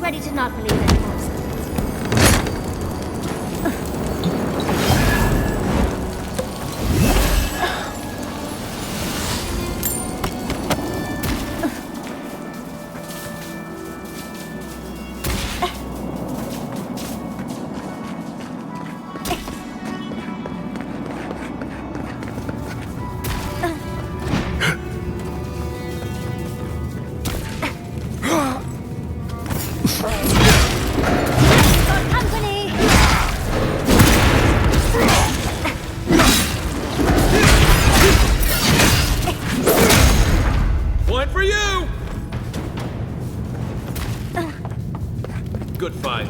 Ready to not believe anymore. Good fight.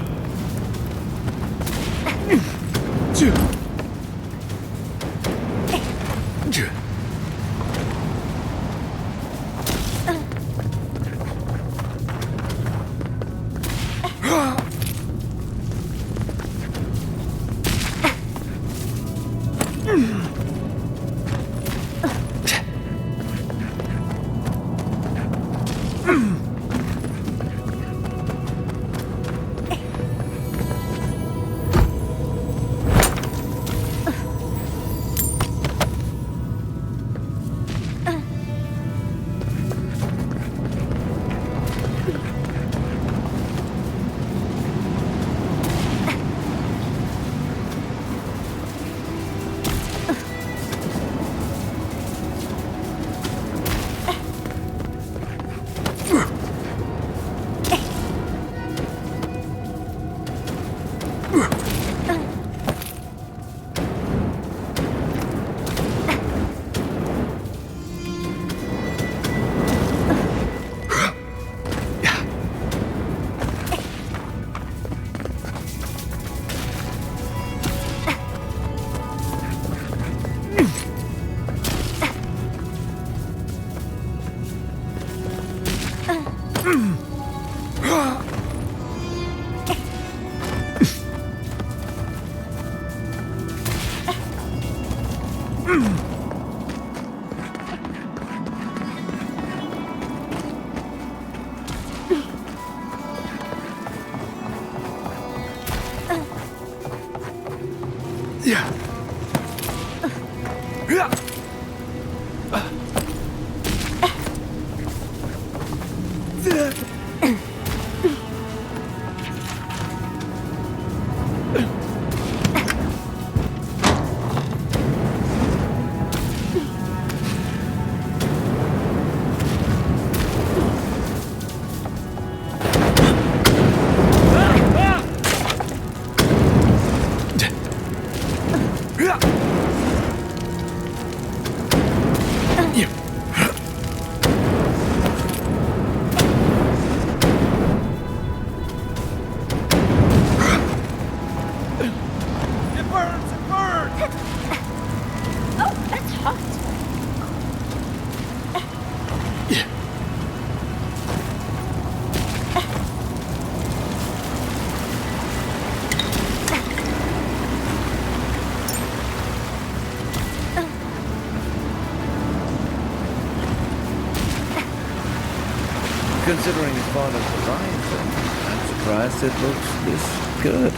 Considering his father's Leviathan, I'm surprised it looks this good.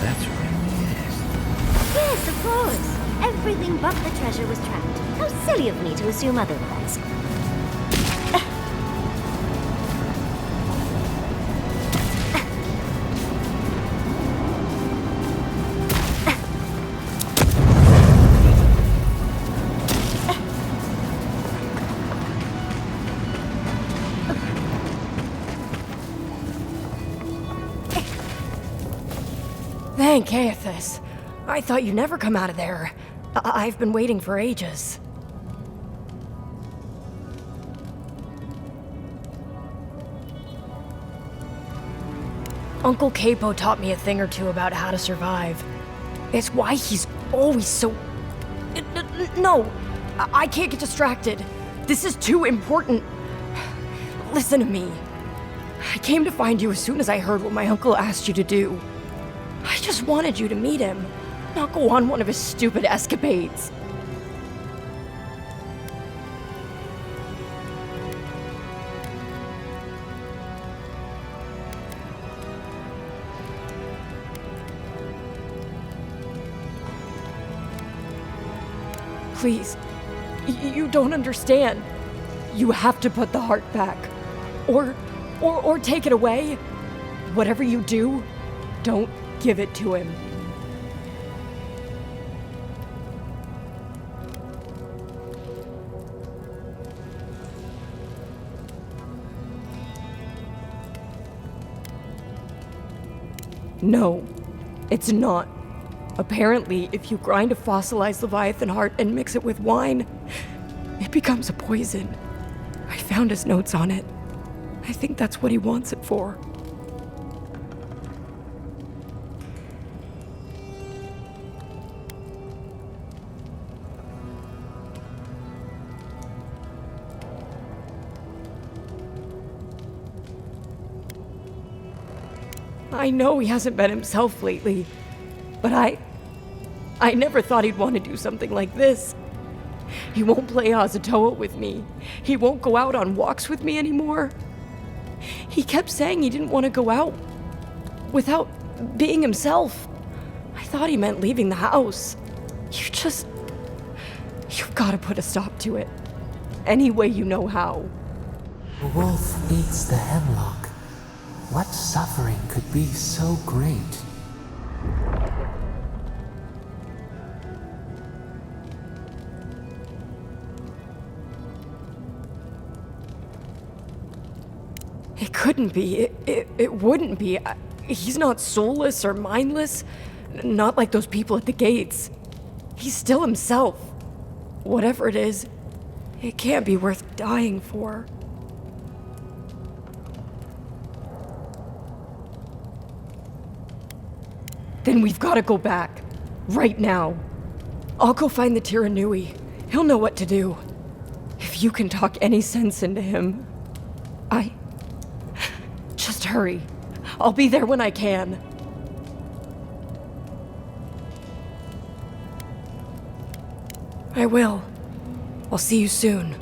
That's really it. Yes, of course. Everything but the treasure was trapped. How silly of me to assume otherwise. Thank Aethys. I thought you'd never come out of there. I've been waiting for ages. Uncle Capo taught me a thing or two about how to survive. It's why he's always so... No! I can't get distracted. This is too important. Listen to me. I came to find you as soon as I heard what my uncle asked you to do. I just wanted you to meet him, not go on one of his stupid escapades. Please, you don't understand. You have to put the heart back. Or take it away. Whatever you do, don't give it to him. No, it's not. Apparently, if you grind a fossilized Leviathan heart and mix it with wine, it becomes a poison. I found his notes on it. I think that's what he wants it for. I know he hasn't been himself lately, but I never thought he'd want to do something like this. He won't play Azatoa with me. He won't go out on walks with me anymore. He kept saying he didn't want to go out without being himself. I thought he meant leaving the house. You've got to put a stop to it. Any way you know how. The wolf eats the hemlock. What suffering could be so great? It couldn't be. It wouldn't be. He's not soulless or mindless. Not like those people at the gates. He's still himself. Whatever it is, it can't be worth dying for. Then we've got to go back. Right now. I'll go find the Tiranui. He'll know what to do. If you can talk any sense into him, Just hurry. I'll be there when I can. I will. I'll see you soon.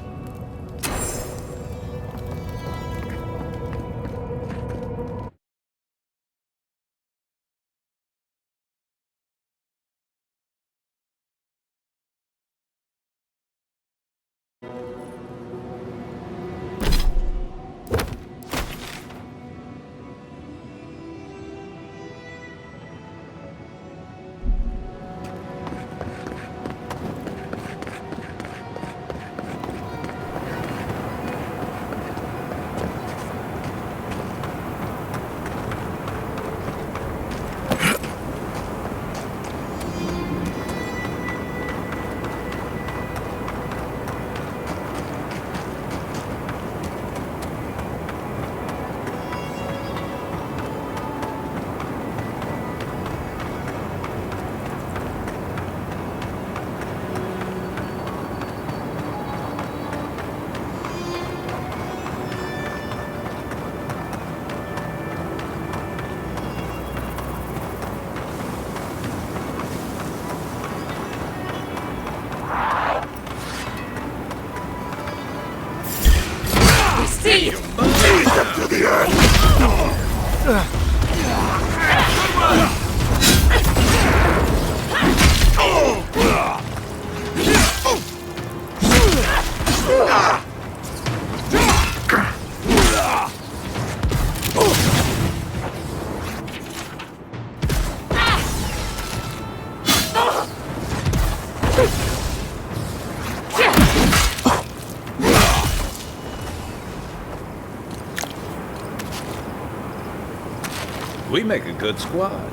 We make a good squad.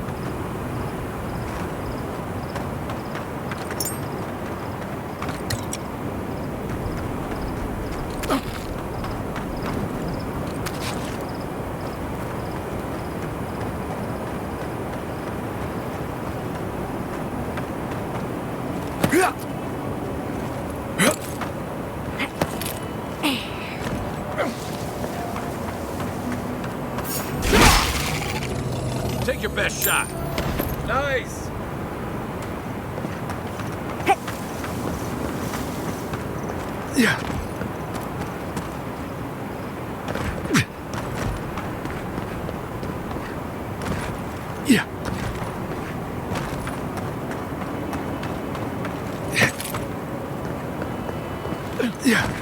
Take your best shot. Nice. Yeah. Yeah. Yeah.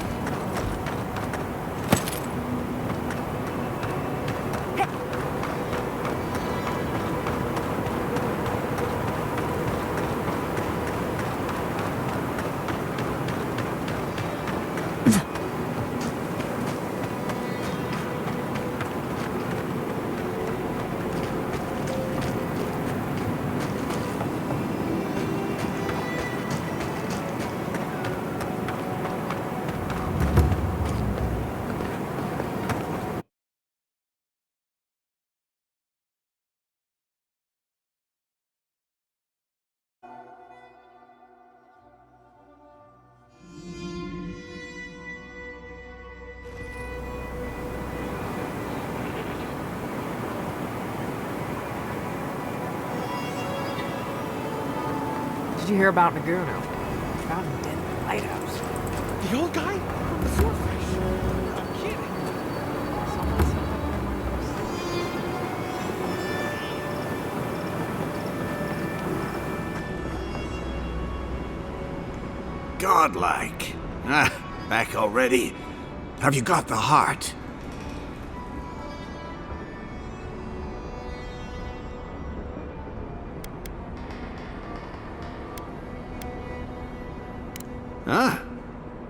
Did you hear about Naguno? Found him dead in the lighthouse. The old guy? The swordfish? I'm kidding. Someone said that Godlike. Ah, back already. Have you got the heart? Huh?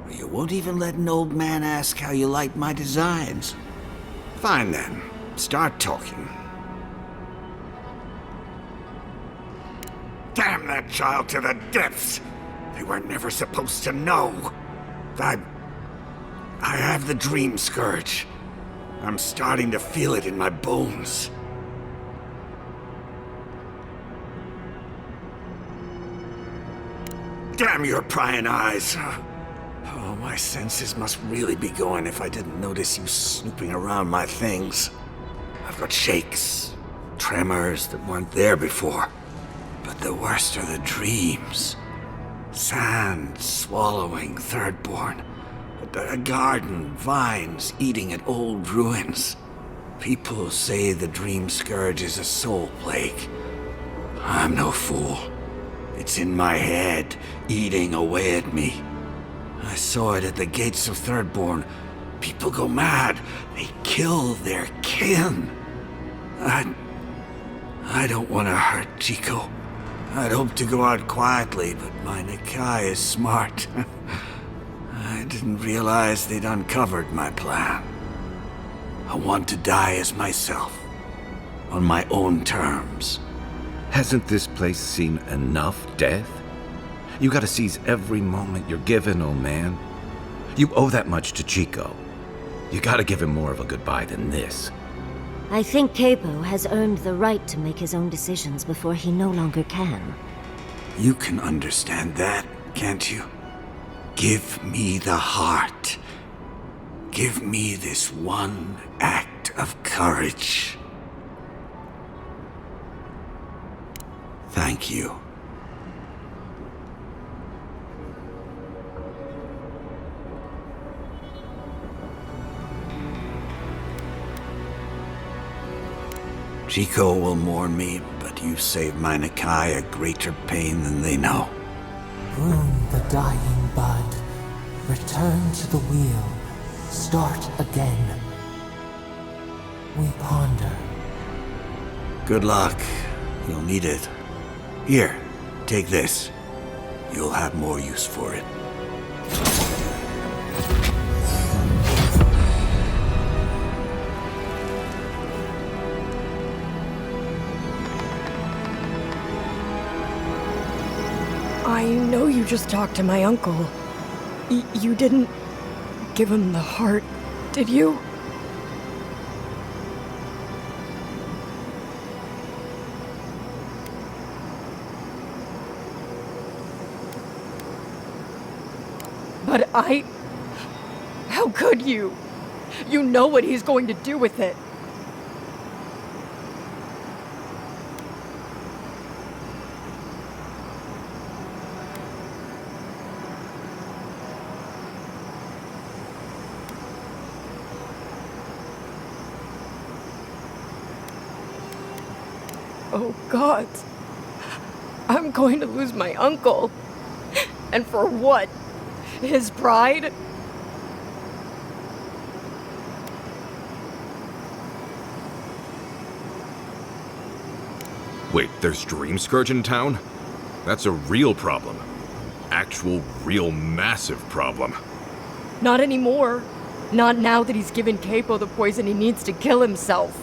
You won't even let an old man ask how you like my designs. Fine then. Start talking. Damn that child to the depths! They were never supposed to know. I have the dream scourge. I'm starting to feel it in my bones. Damn your prying eyes. Oh, my senses must really be going if I didn't notice you snooping around my things. I've got shakes, tremors that weren't there before. But the worst are the dreams. Sand swallowing Thirdborn. A garden, vines eating at old ruins. People say the dream scourge is a soul plague. I'm no fool. It's in my head, eating away at me. I saw it at the gates of Thirdborn. People go mad. They kill their kin. I don't want to hurt Chico. I'd hoped to go out quietly, but my Nikai is smart. I didn't realize they'd uncovered my plan. I want to die as myself, on my own terms. Hasn't this place seen enough death? You gotta seize every moment you're given, old man. You owe that much to Chico. You gotta give him more of a goodbye than this. I think Capo has earned the right to make his own decisions before he no longer can. You can understand that, can't you? Give me the heart. Give me this one act of courage. Thank you. Chico will mourn me, but you saved my Nikai a greater pain than they know. Prune the dying bud. Return to the wheel. Start again. We ponder. Good luck. You'll need it. Here, take this. you'll have more use for it. I know you just talked to my uncle. You didn't give him the heart, did you? But how could you? You know what he's going to do with it. Oh, God. I'm going to lose my uncle. And for what? His pride? Wait, there's Dream Scourge in town? That's a real problem. Actual, real, massive problem. Not anymore. Not now that he's given Capo the poison he needs to kill himself.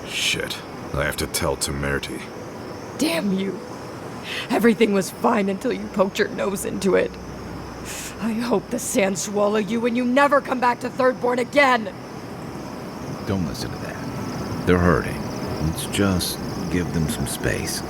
Shit. I have to tell Temerity. Damn you. Everything was fine until you poked your nose into it. I hope the sand swallow you and you never come back to Thirdborn again! Don't listen to that. They're hurting. Let's just give them some space.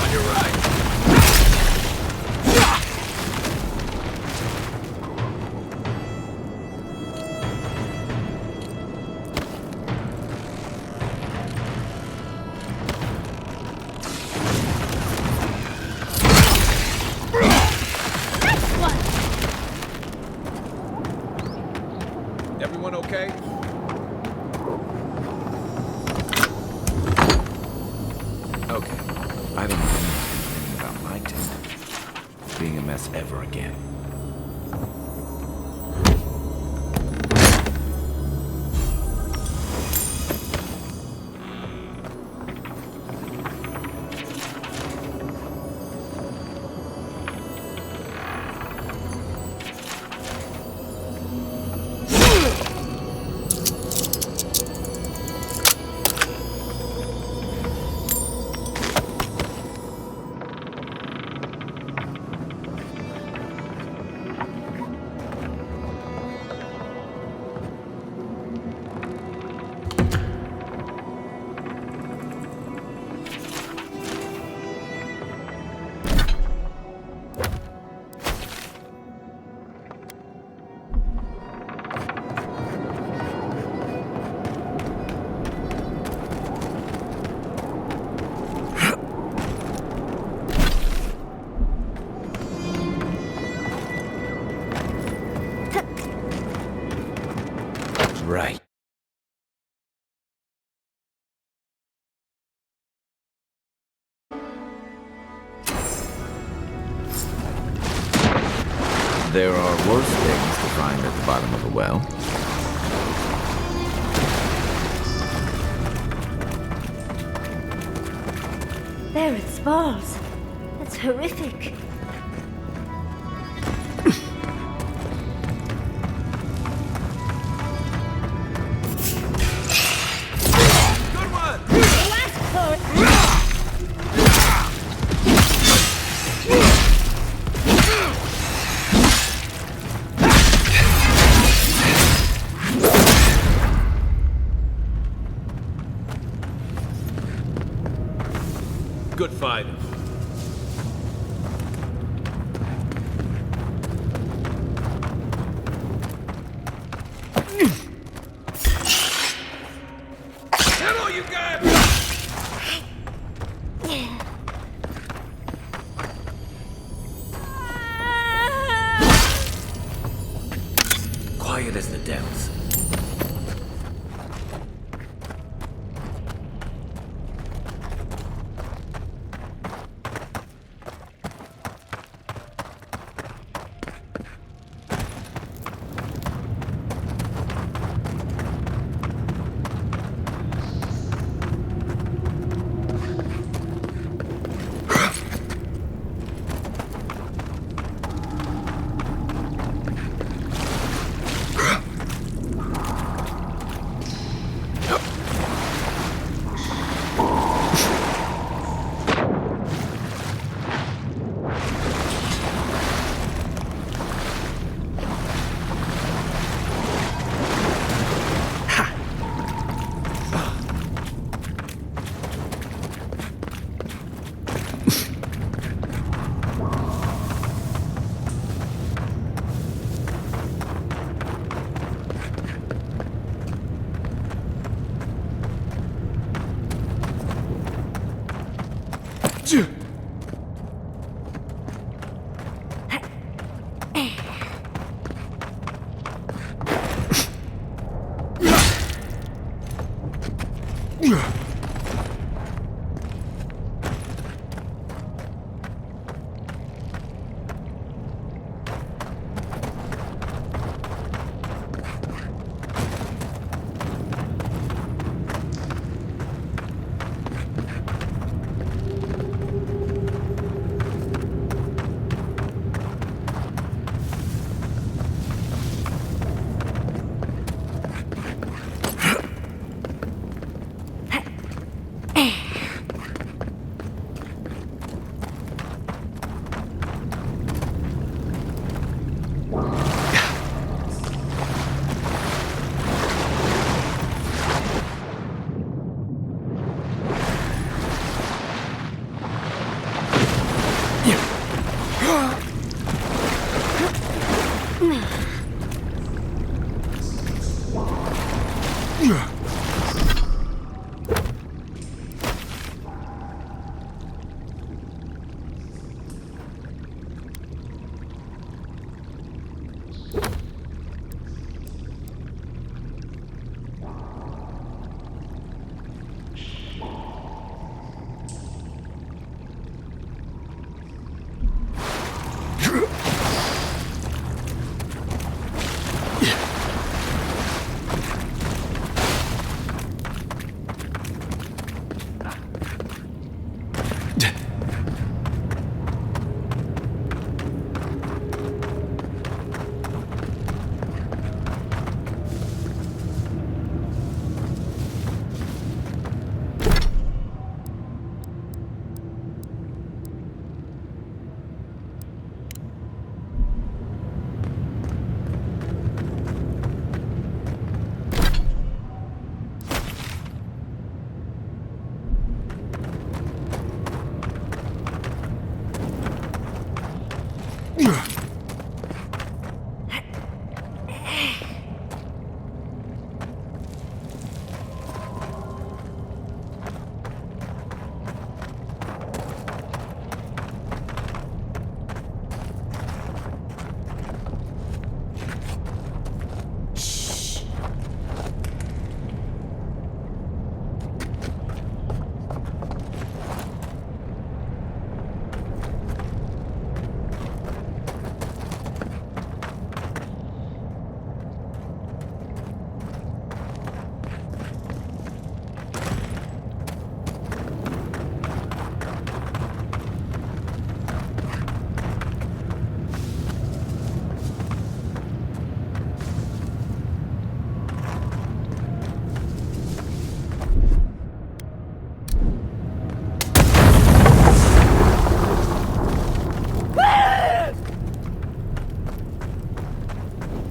On your right. Everyone okay? Okay. I don't know anything about my team being a mess ever again. Right. There are worse things to find at the bottom of a well. There it spalls. That's horrific. Good one! Good fight. Hello, you guys! Quiet as the depths.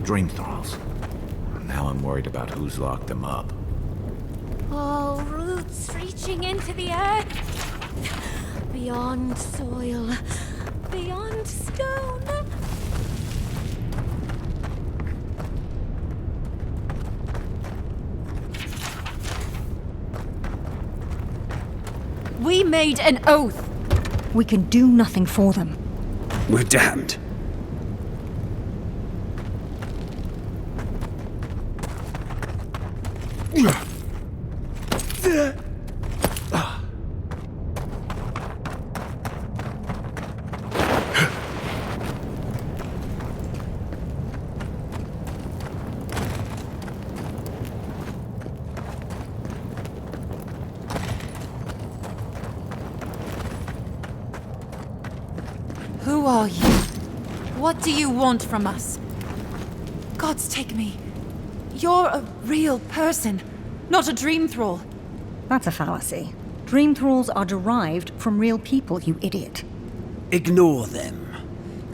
Dream thralls. Now I'm worried about who's locked them up. Oh, roots reaching into the earth. Beyond soil. Beyond stone. We made an oath. We can do nothing for them. We're damned. Who are you? What do you want from us? Gods take me. You're a real person, not a dream thrall. That's a fallacy. Dream thralls are derived from real people, you idiot. Ignore them.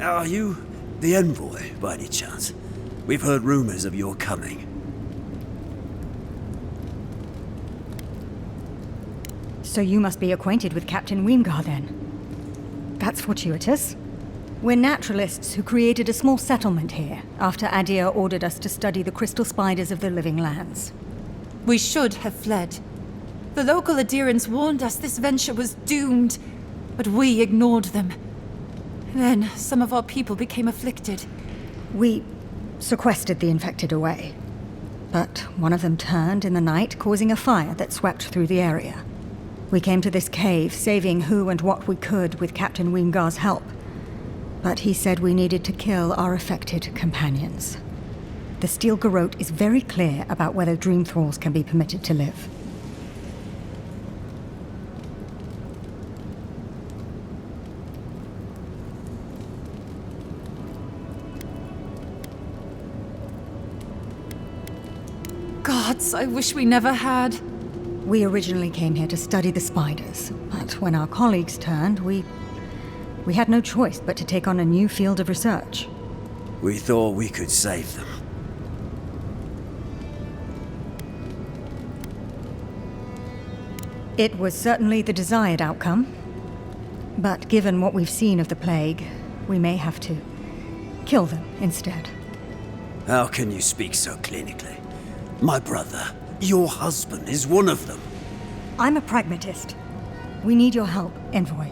Are you the envoy, by any chance? We've heard rumors of your coming. So you must be acquainted with Captain Weemgar, then. That's fortuitous. We're naturalists who created a small settlement here after Adir ordered us to study the crystal spiders of the living lands. We should have fled. The local adherents warned us this venture was doomed, but we ignored them. Then some of our people became afflicted. We sequestered the infected away. But one of them turned in the night, causing a fire that swept through the area. We came to this cave, saving who and what we could with Captain Weemgar's help. But he said we needed to kill our affected companions. The Steel Garrote is very clear about whether Dream Thralls can be permitted to live. Gods, I wish we never had. We originally came here to study the spiders, but when our colleagues turned, we had no choice but to take on a new field of research. We thought we could save them. It was certainly the desired outcome. But given what we've seen of the plague, we may have to kill them instead. How can you speak so clinically? My brother, your husband, is one of them. I'm a pragmatist. We need your help, Envoy.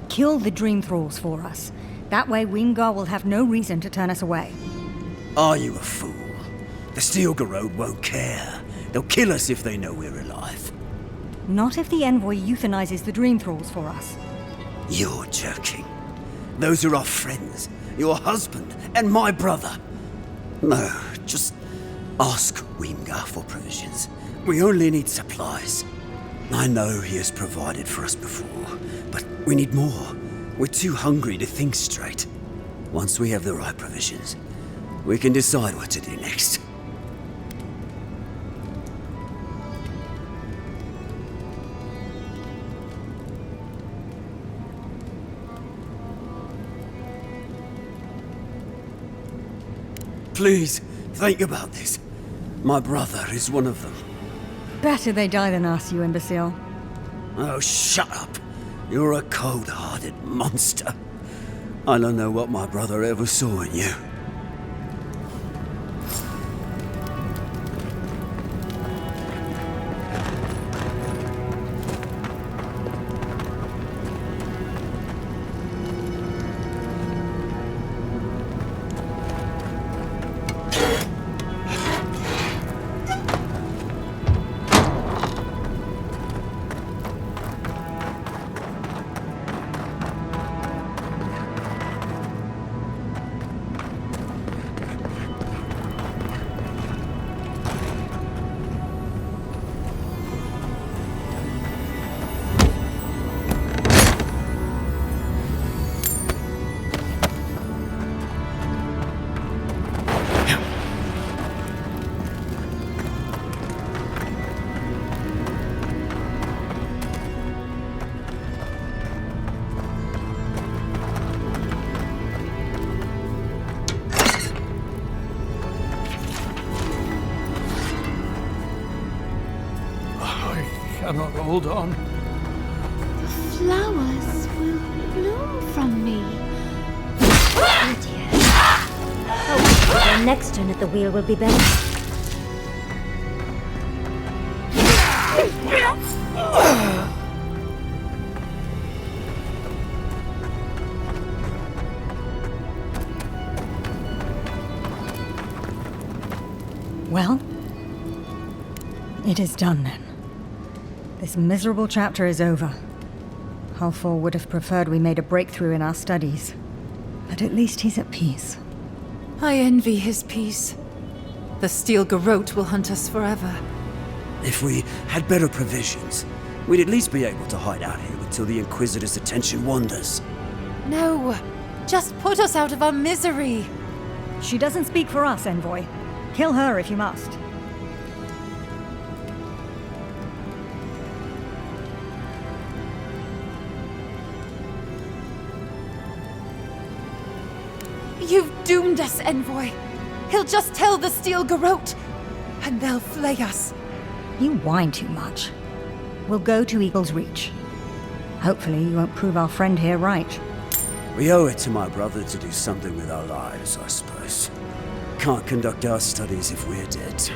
Kill the Dream Thralls for us. That way Wingard will have no reason to turn us away. Are you a fool? The Steel Garrote won't care. They'll kill us if they know we're alive. Not if the Envoy euthanizes the Dream Thralls for us. You're joking. Those are our friends, your husband, and my brother. No, just ask Wingard for provisions. We only need supplies. I know he has provided for us before, but we need more. We're too hungry to think straight. Once we have the right provisions, we can decide what to do next. Please, think about this. My brother is one of them. Better they die than us, you imbecile. Oh, shut up. You're a cold-hearted monster. I don't know what my brother ever saw in you. Cannot hold on. The flowers will bloom from me. Oh dear. Oh, the next turn at the wheel will be better. Well, it is done then. This miserable chapter is over. Halfor would have preferred we made a breakthrough in our studies. But at least he's at peace. I envy his peace. The Steel Garrote will hunt us forever. If we had better provisions, we'd at least be able to hide out here until the Inquisitor's attention wanders. No, just put us out of our misery. She doesn't speak for us, Envoy. Kill her if you must. You've doomed us, Envoy. He'll just tell the Steel Garrote, and they'll flay us. You whine too much. We'll go to Eagle's Reach. Hopefully you won't prove our friend here right. We owe it to my brother to do something with our lives, I suppose. Can't conduct our studies if we're dead.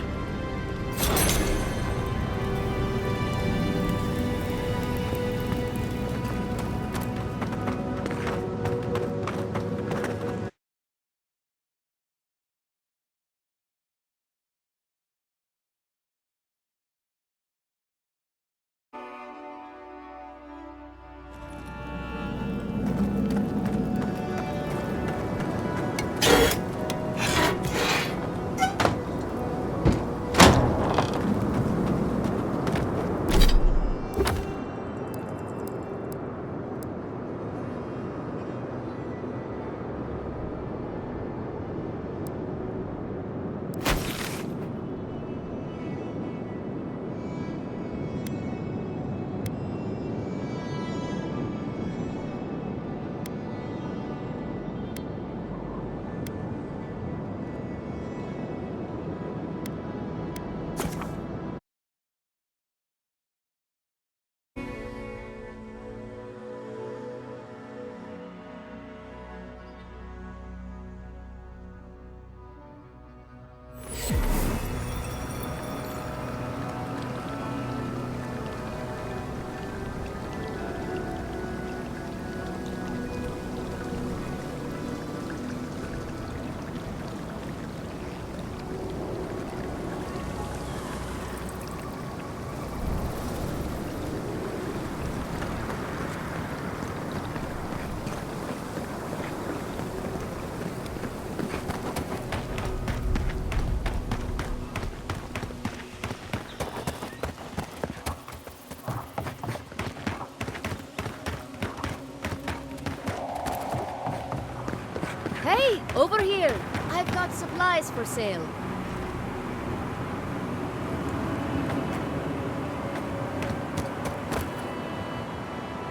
Hey, over here! I've got supplies for sale.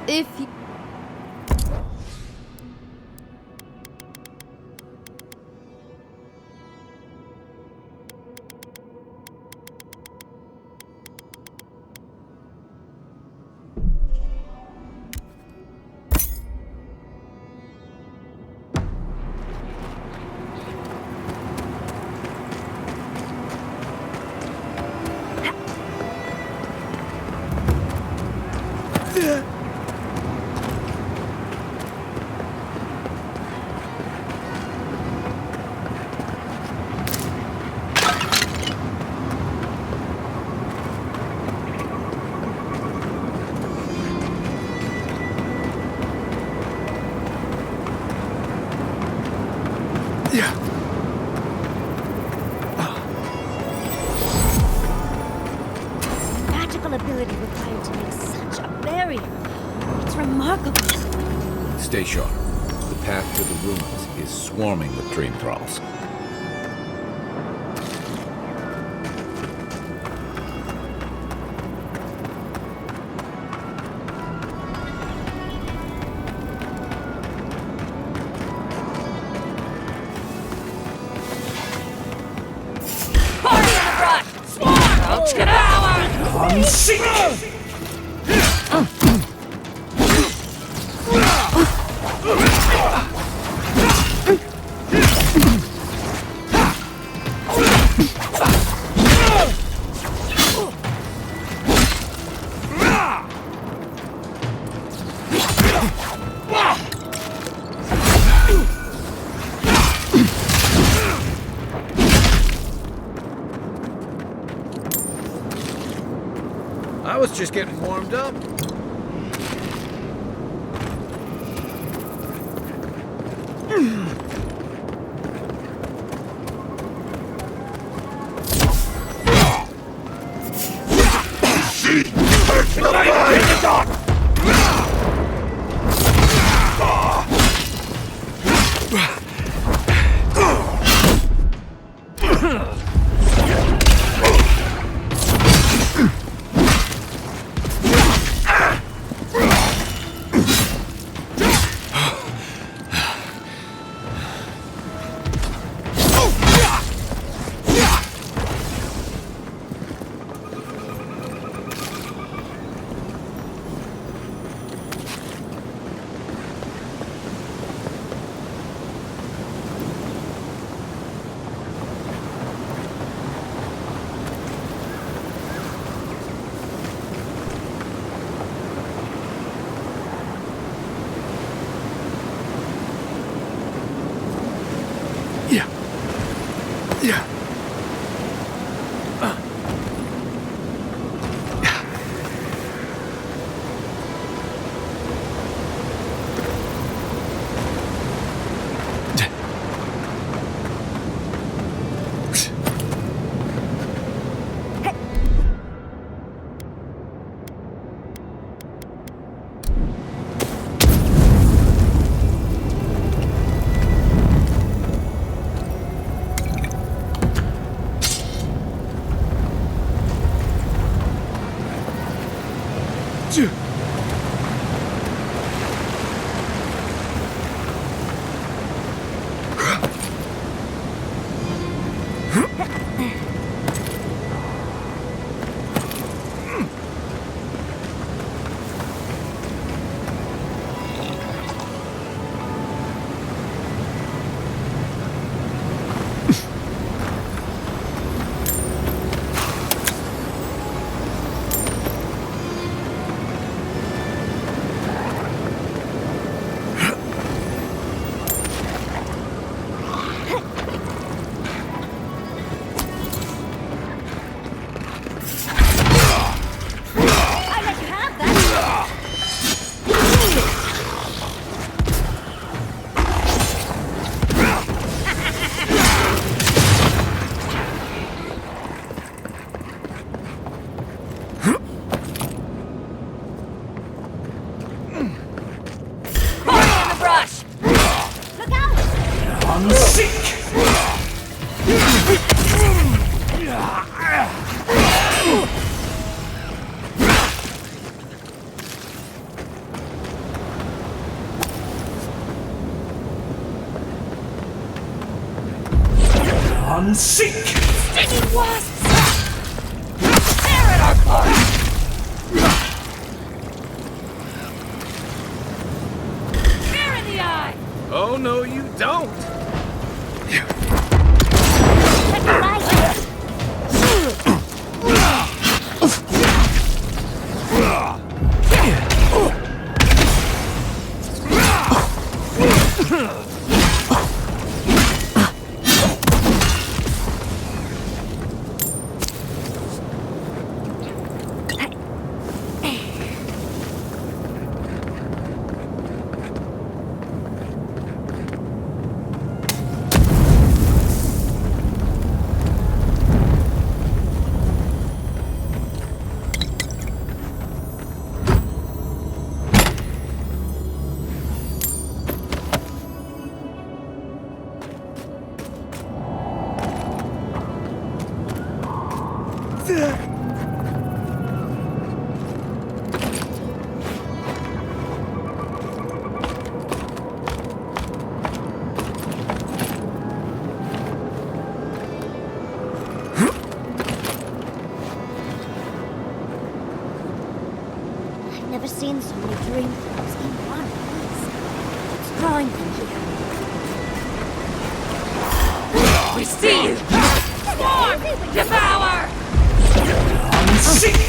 If you... Magical ability required to make such a barrier. It's remarkable. Stay sharp. The path to the ruins is swarming with dream thralls. I was just getting warmed up. I'm sick! I'm sick! Stinging wasps! Tear it apart! Tear in the eye! Oh, no, you don't! Let me bite you! I've never seen so many dream things in one place. What's drawing them here? We see you! Swarm! Devour! I'm sick!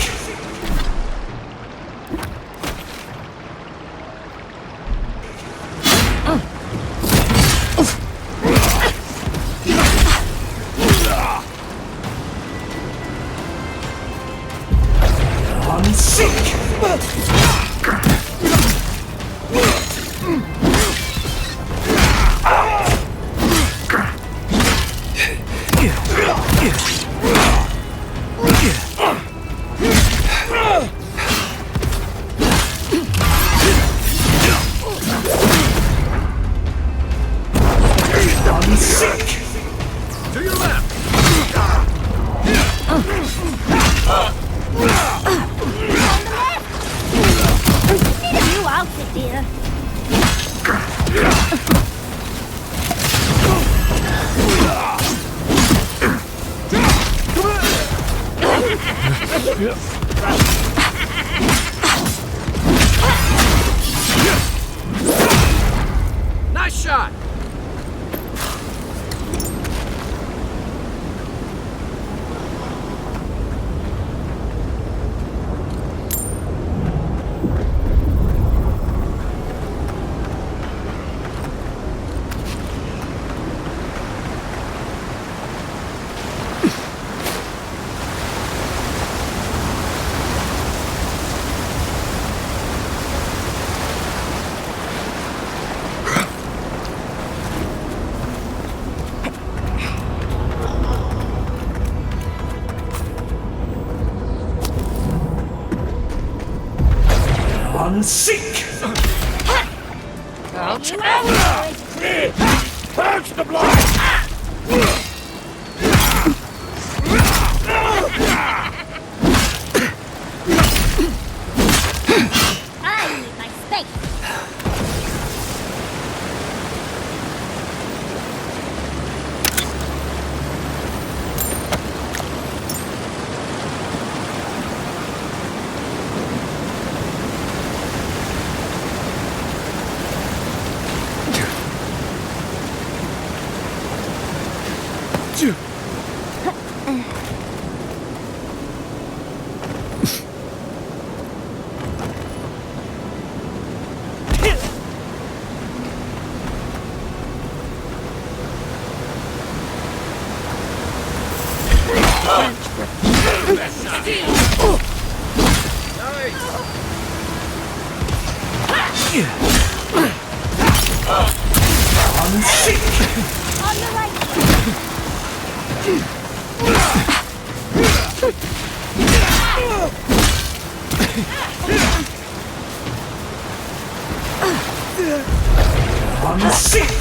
I'm sick! I'm sick! To your left! Need a new outfit, dear. Nice shot! I'm sick! Purge the blood! I need my space. I'm sick! On the right. I'm sick!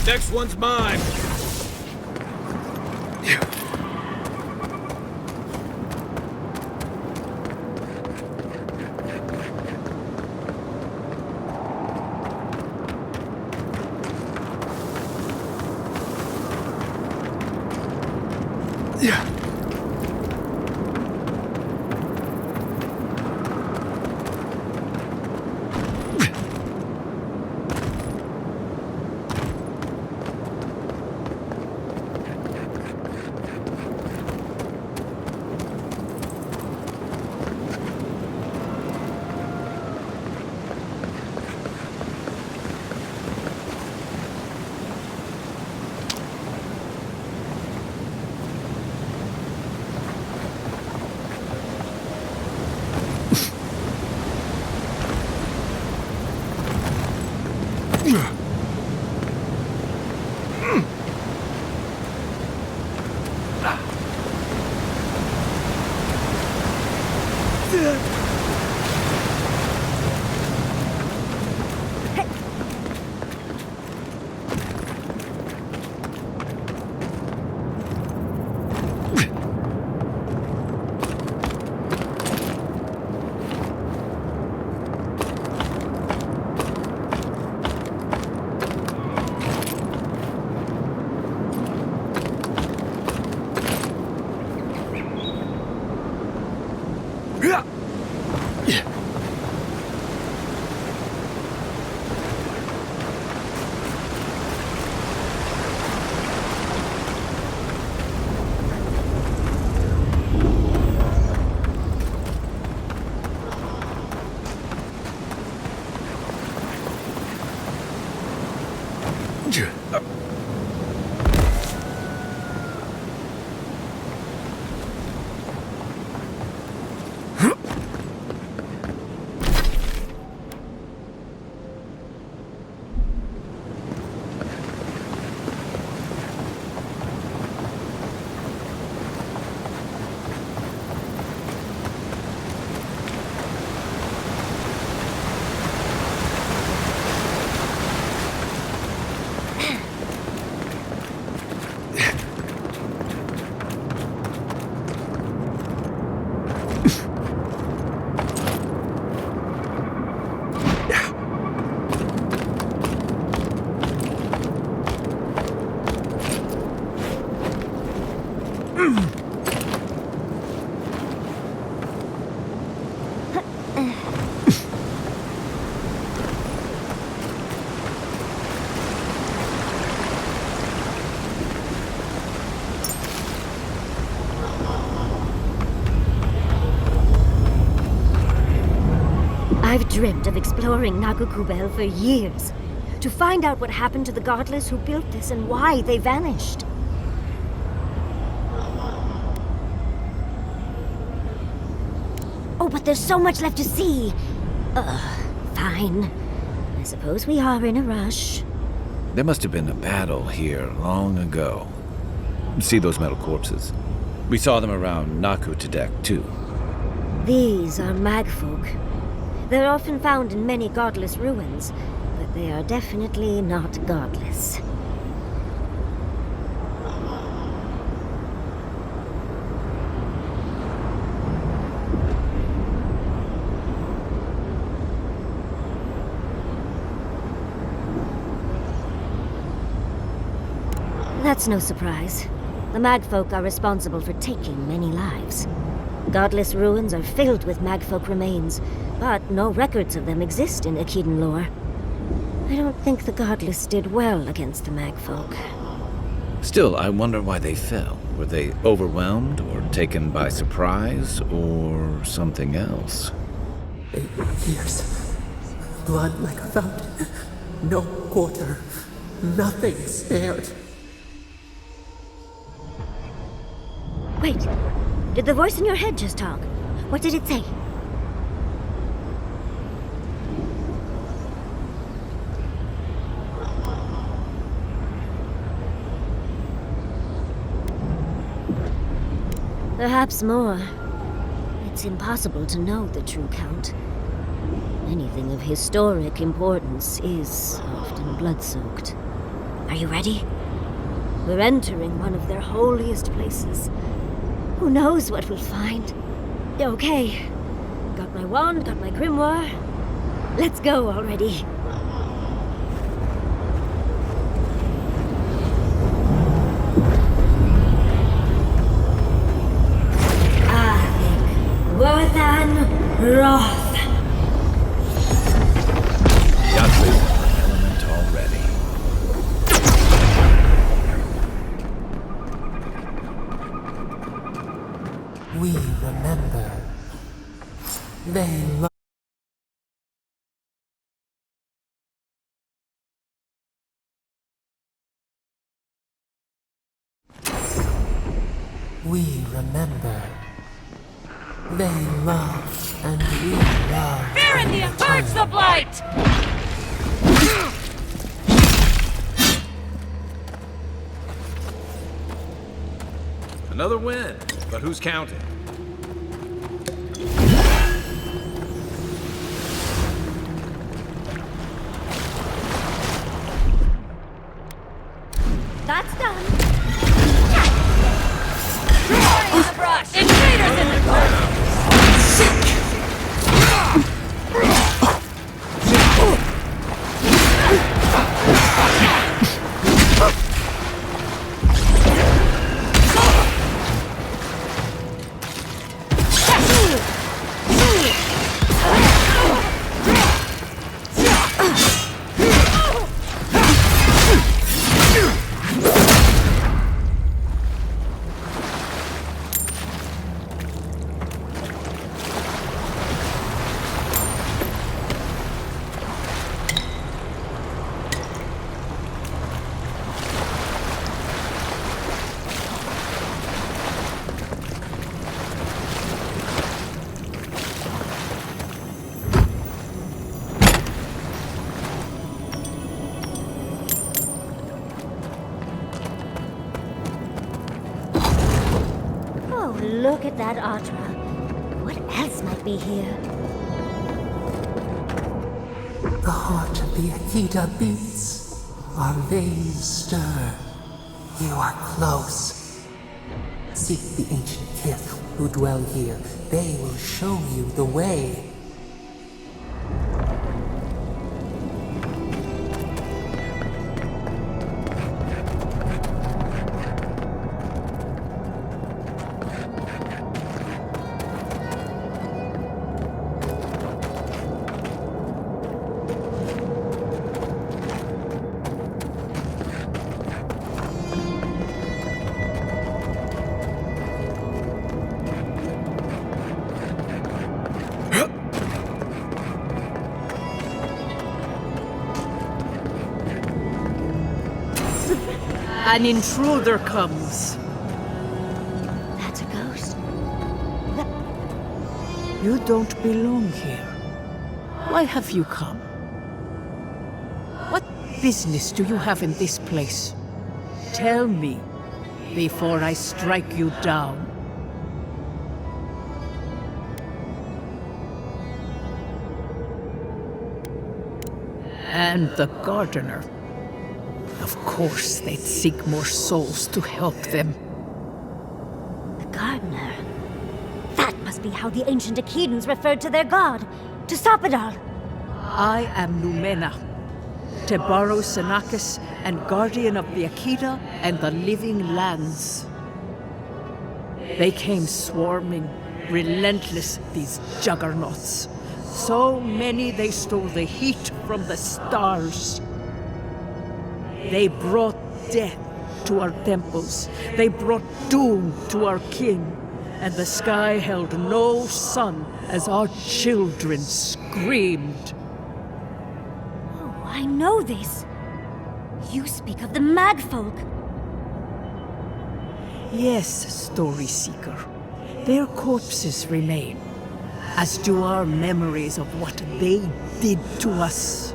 Next one's mine. I've dreamt of exploring Nagukubel for years, to find out what happened to the godless who built this and why they vanished. Oh, but there's so much left to see. Fine. I suppose we are in a rush. There must have been a battle here long ago. See those metal corpses? We saw them around Nakutadek, too. These are magfolk. They're often found in many godless ruins, but they are definitely not godless. That's no surprise. The magfolk are responsible for taking many lives. Godless ruins are filled with magfolk remains, but no records of them exist in Akiden lore. I don't think the Godless did well against the Magfolk. Still, I wonder why they fell. Were they overwhelmed, or taken by surprise, or something else? 8 years. Blood like a fountain. No quarter. Nothing spared. Wait, did the voice in your head just talk? What did it say? Perhaps more. It's impossible to know the true count. Anything of historic importance is often blood-soaked. Are you ready? We're entering one of their holiest places. Who knows what we'll find? Okay. Got my wand, got my grimoire. Let's go already. Worthan Roth. Got element already. We remember. They love. We remember. They love, and we love. Farindia, purge the blight! Another win, but who's counting? That's done. In the brush! Invaders in the brush! Look at that Atra. What else might be here? The heart of the Akita beats. Our veins stir. You are close. Seek the ancient kith who dwell here. They will show you the way. An intruder comes. That's a ghost. You don't belong here. Why have you come? What business do you have in this place? Tell me, before I strike you down. And the gardener. Of course, they'd seek more souls to help them. The gardener. That must be how the ancient Akidans referred to their god. To stop it all. I am Numena, Tebaro Senakis, and guardian of the Akita and the living lands. They came swarming, relentless, these juggernauts. So many they stole the heat from the stars. They brought death to our temples. They brought doom to our king. And the sky held no sun as our children screamed. Oh, I know this. You speak of the Magfolk. Yes, Story Seeker. Their corpses remain, as do our memories of what they did to us.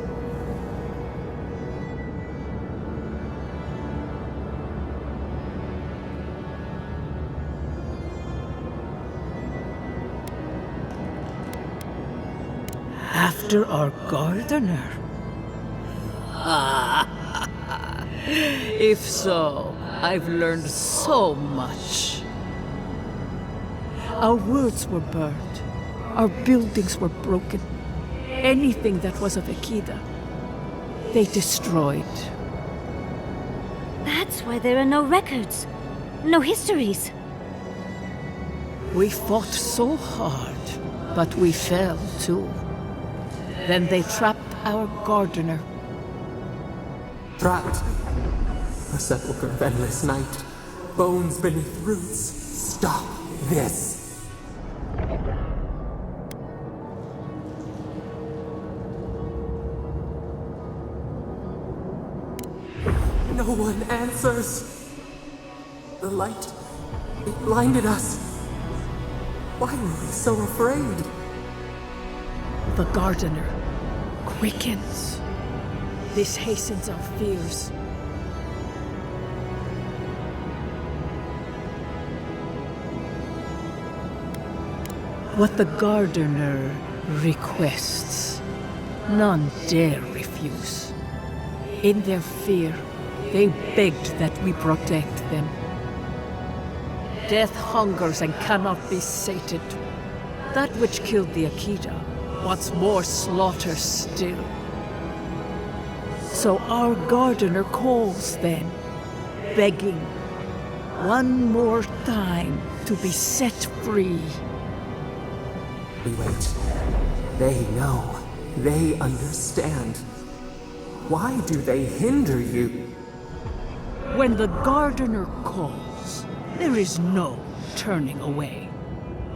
After our gardener? If so, I've learned so much. Our words were burned. Our buildings were broken. Anything that was of Akida, they destroyed. That's why there are no records, no histories. We fought so hard, but we fell too. Then they trapped our gardener. Trapped. A sepulchre of endless night. Bones beneath roots. Stop this. No one answers. The light, it blinded us. Why were we so afraid? The gardener quickens. This hastens our fears. What the gardener requests, none dare refuse. In their fear, they begged that we protect them. Death hungers and cannot be sated. That which killed the Akida wants more slaughter still. So our gardener calls then, begging one more time to be set free. We wait. They know. They understand. Why do they hinder you? When the gardener calls, there is no turning away.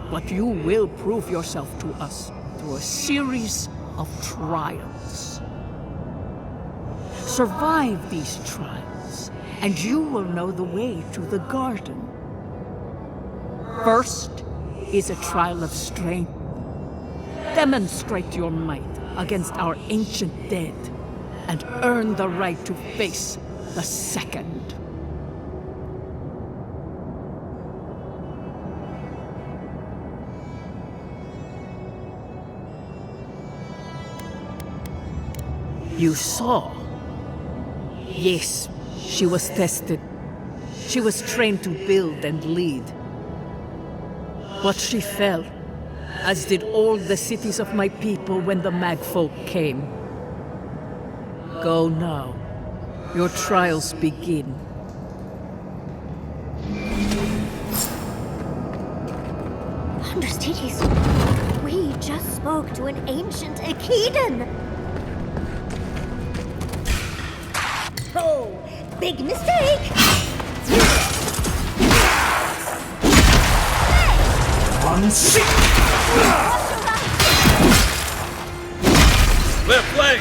But you will prove yourself to us through a series of trials. Survive these trials, and you will know the way to the garden. First is a trial of strength. Demonstrate your might against our ancient dead, and earn the right to face the second. You saw. Yes, she was tested. She was trained to build and lead. But she fell, as did all the cities of my people when the Magfolk came. Go now. Your trials begin. Understudies, we just spoke to an ancient Akidan. Oh, big mistake! Left leg!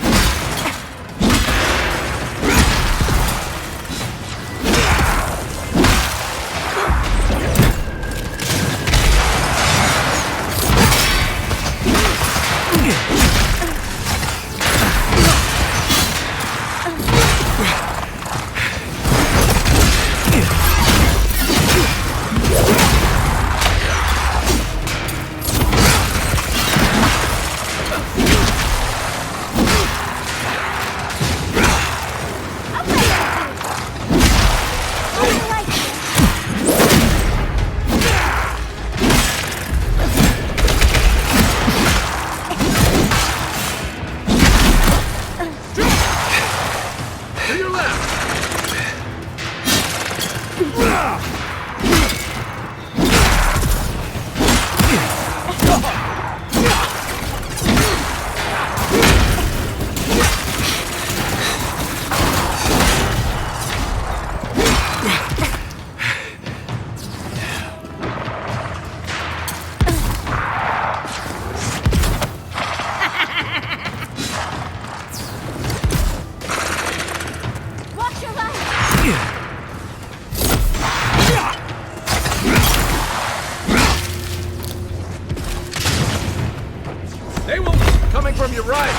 They will coming from your right.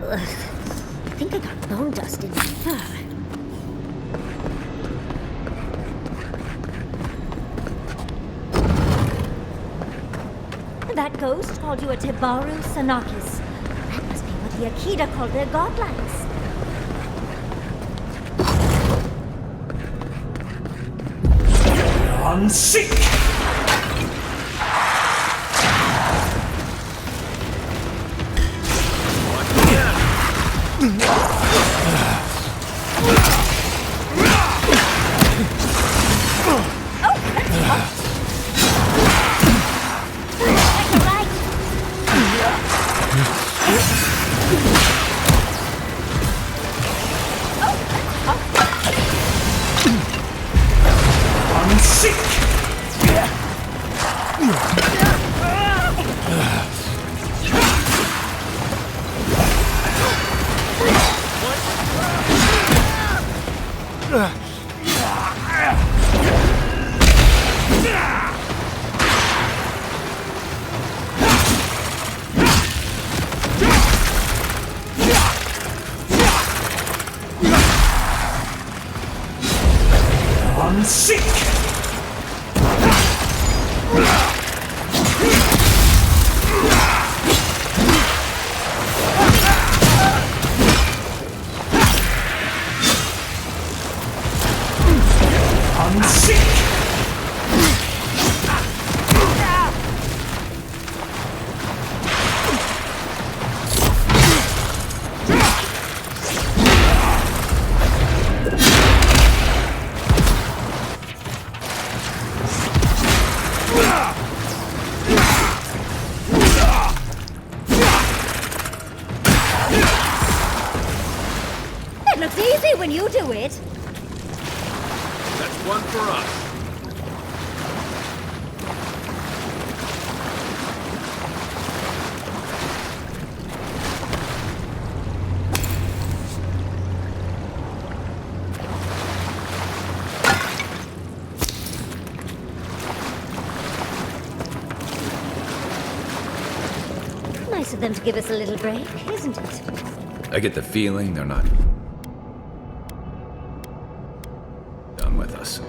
Ugh, I think I got bone dust in my fur. That ghost called you a Tibaru Sanakis. That must be what the Akita called their godlines. Unseek! It looks easy when you do it. That's one for us. Nice of them to give us a little break, isn't it? I get the feeling they're not done with us.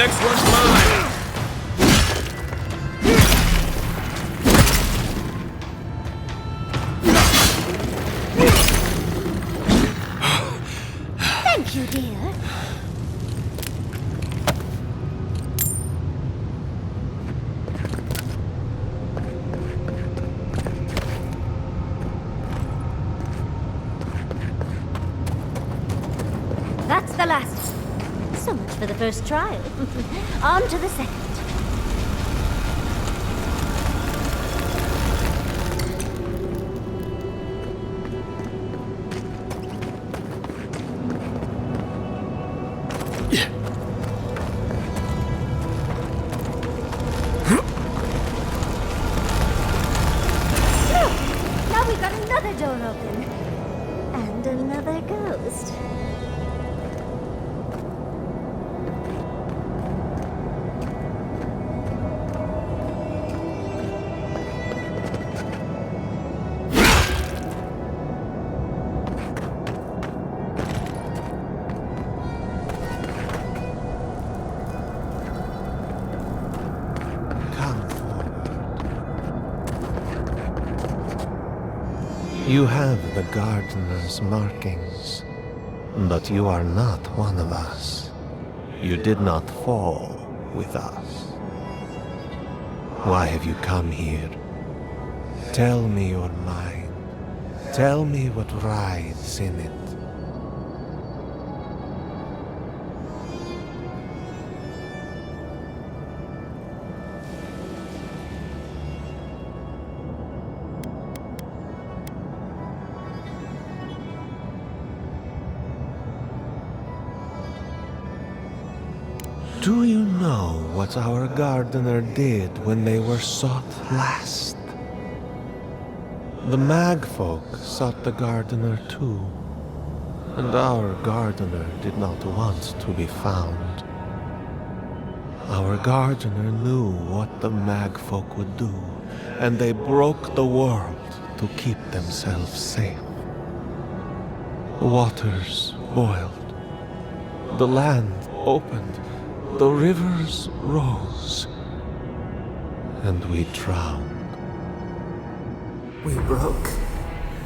next one's mine! Thank you, dear. That's the last. So much for the first trial. On to the second. Look! Now we've got another door open. And another ghost. Come forward. You have the gardener's markings, but you are not one of us. You did not fall with us. Why have you come here? Tell me your mind. Tell me what rides in it. Do you know what our gardener did when they were sought last? The Magfolk sought the gardener too, and our gardener did not want to be found. Our gardener knew what the Magfolk would do, and they broke the world to keep themselves safe. The waters boiled, the land opened, the rivers rose, and we drowned. We broke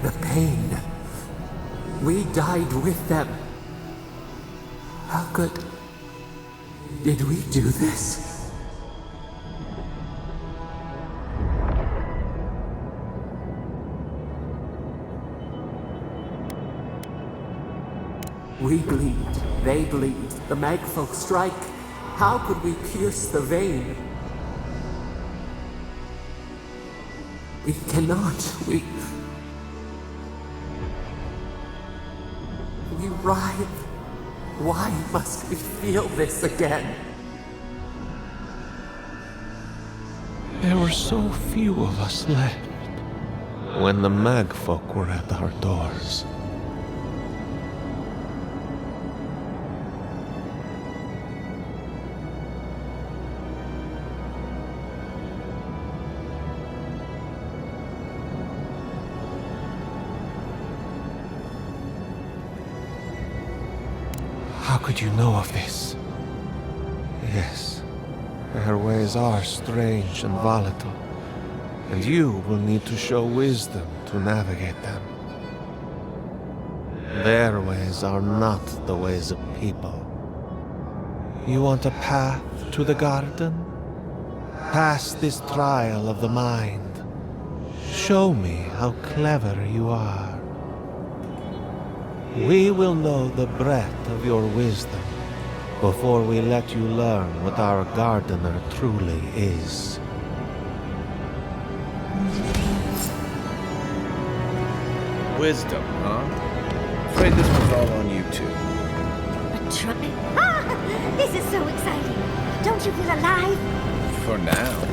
the pain. We died with them. How could... did we do this? We bleed, they bleed, the Magfolk strike. How could we pierce the vein? We cannot. We writhe. Why must we feel this again? There were so few of us left when the Magfolk were at our doors. How could you know of this? Yes, their ways are strange and volatile, and you will need to show wisdom to navigate them. Their ways are not the ways of people. You want a path to the garden? Pass this trial of the mind. Show me how clever you are. We will know the breadth of your wisdom before we let you learn what our gardener truly is. Wisdom, huh? Afraid this one's all on you two. A try? Ah! This is so exciting. Don't you feel alive? For now.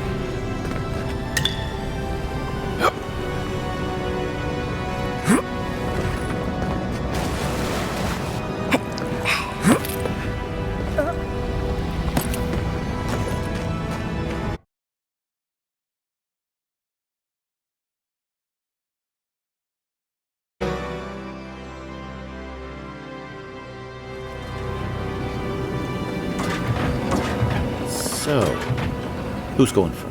So, who's going first?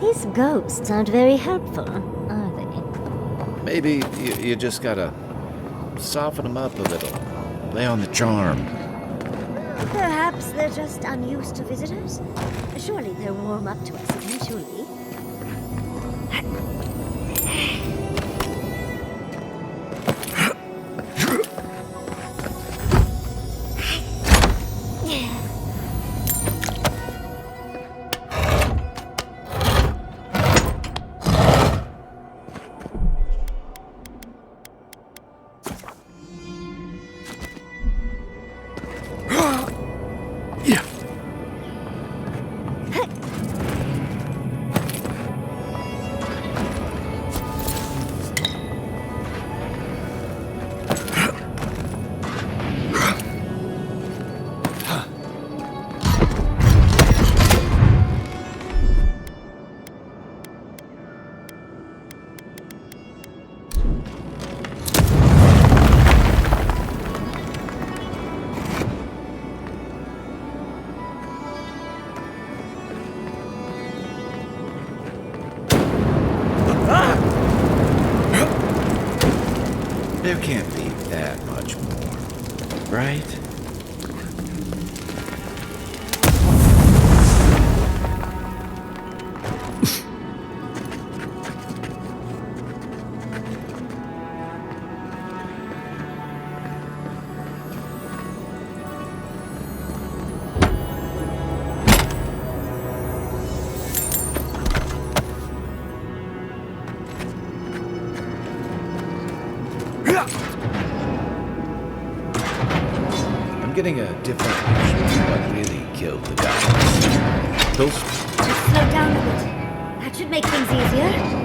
These ghosts aren't very helpful, are they? Maybe you just gotta soften them up a little. Play on the charm. Perhaps they're just unused to visitors. Surely they'll warm up to us eventually. There can't be that much more, right? I'm getting a different picture of what really killed the guys. Those... Just slow down a bit. That should make things easier.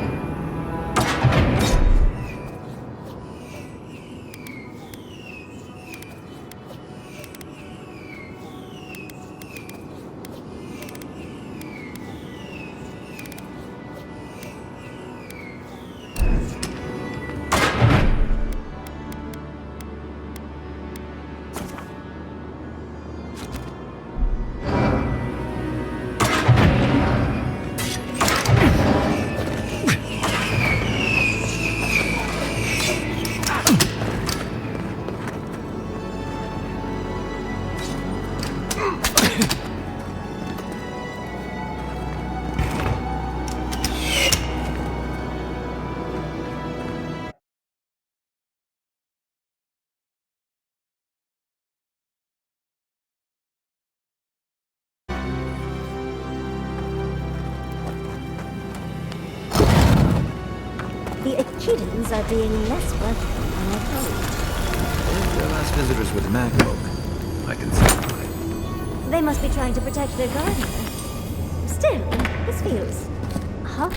Echidans are being less welcome than I hoped. The last visitors were the mag folk. I can see why. They must be trying to protect their gardener. Still, this feels... Huh?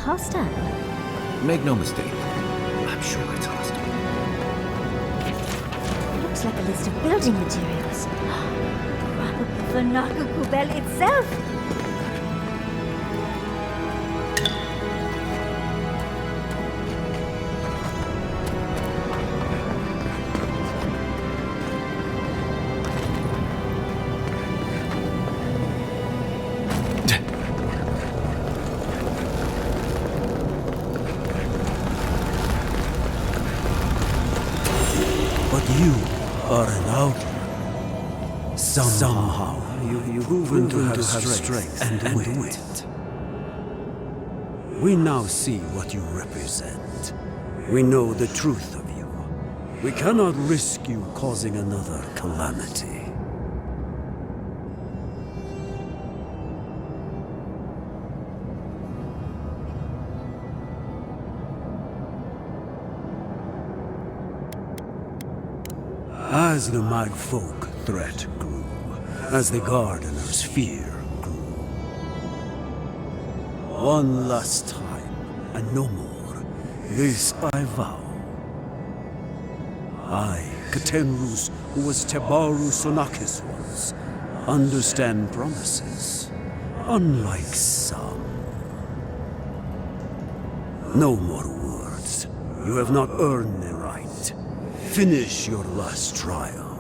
Hostile? Make no mistake. I'm sure it's hostile. Looks like a list of building materials. Probably for Nakukubel itself. You are an outlaw. Somehow you've proven to have strength and wit. We now see what you represent. We know the truth of you. We cannot risk you causing another calamity. As the Magfolk threat grew, as the Gardener's fear grew, one last time, and no more, this I vow. I, Katenrus, who was Tebaru Sonakis once, understand promises, unlike some. No more words. You have not earned the right. Finish your last trial.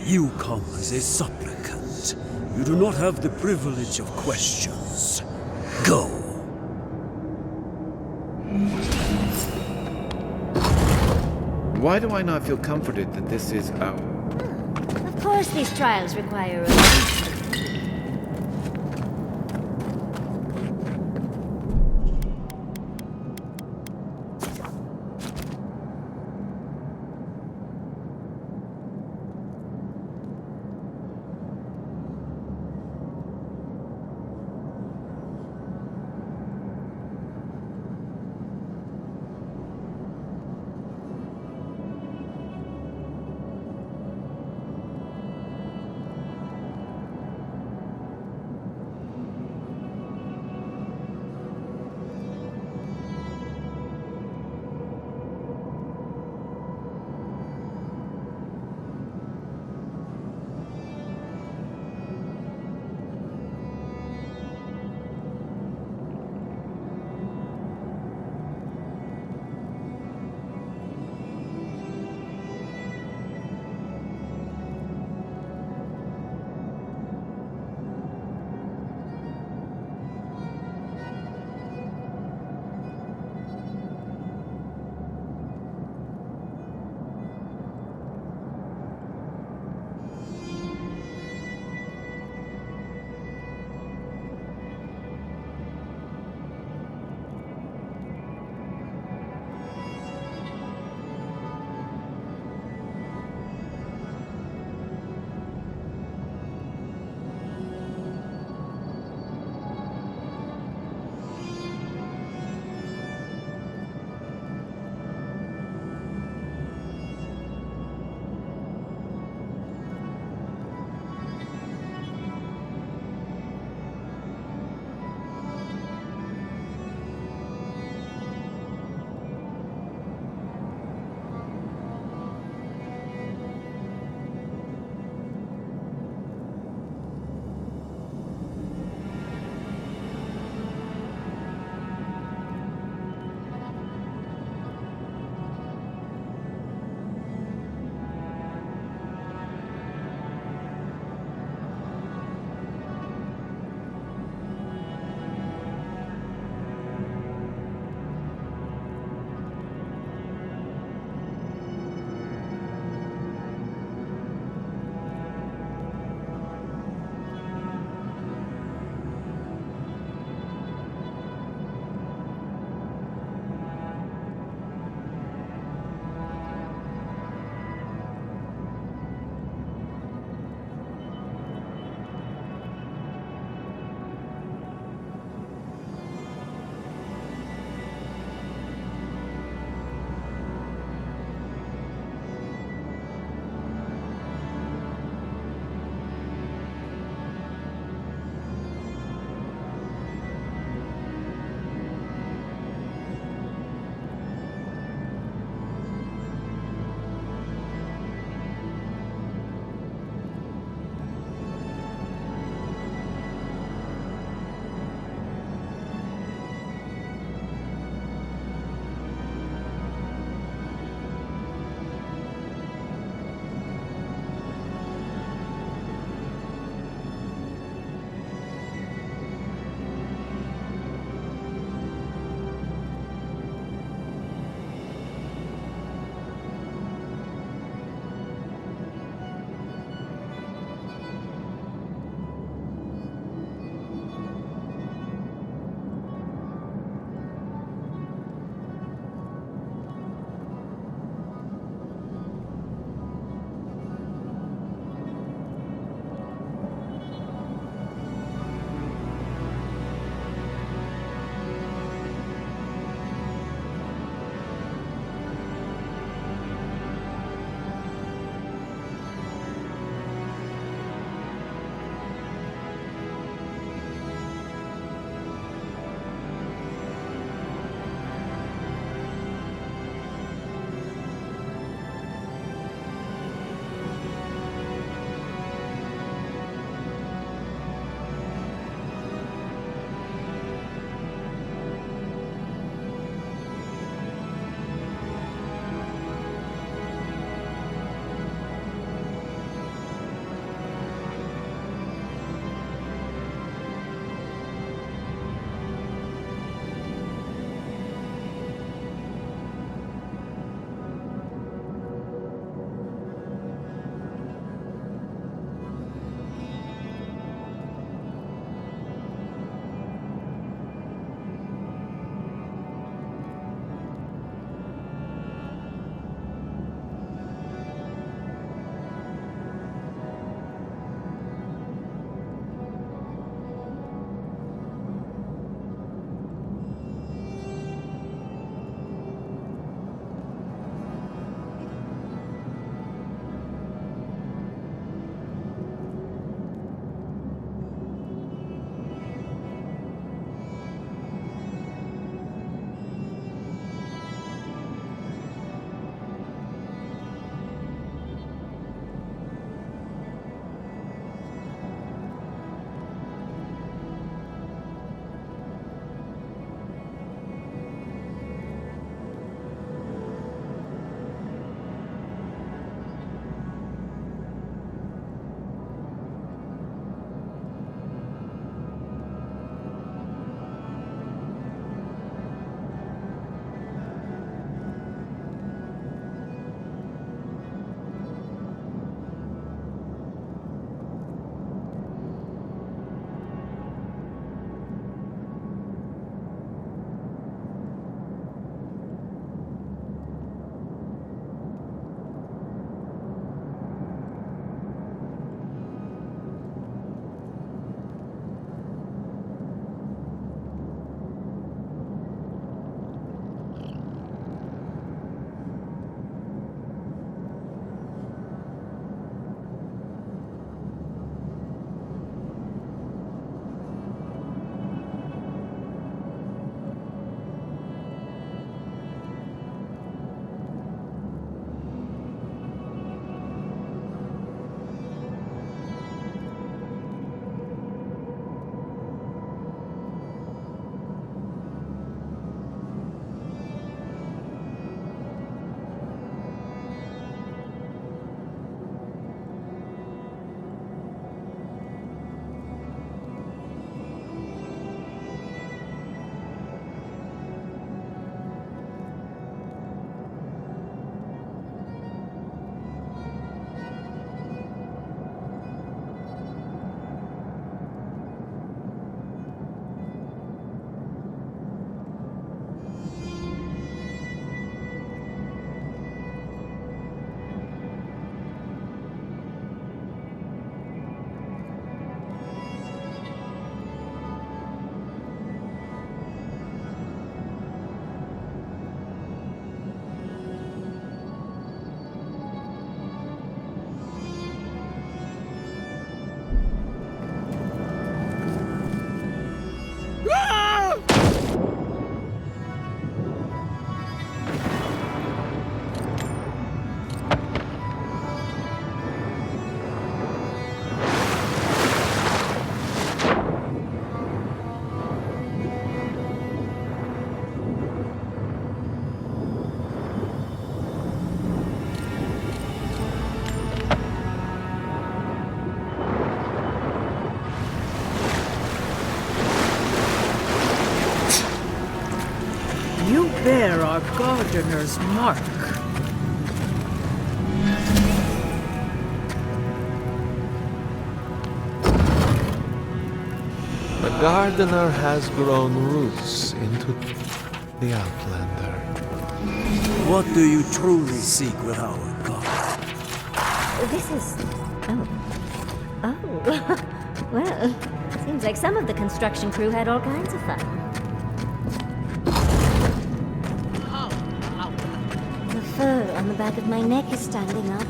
You come as a supplicant. You do not have the privilege of questions. Go. Why do I not feel comforted that this is our... Of course these trials require a... gardener's mark. The gardener has grown roots into the Outlander. What do you truly seek with our god? This is... Oh. Oh. Well, seems like some of the construction crew had all kinds of fun. The fur on the back of my neck is standing up.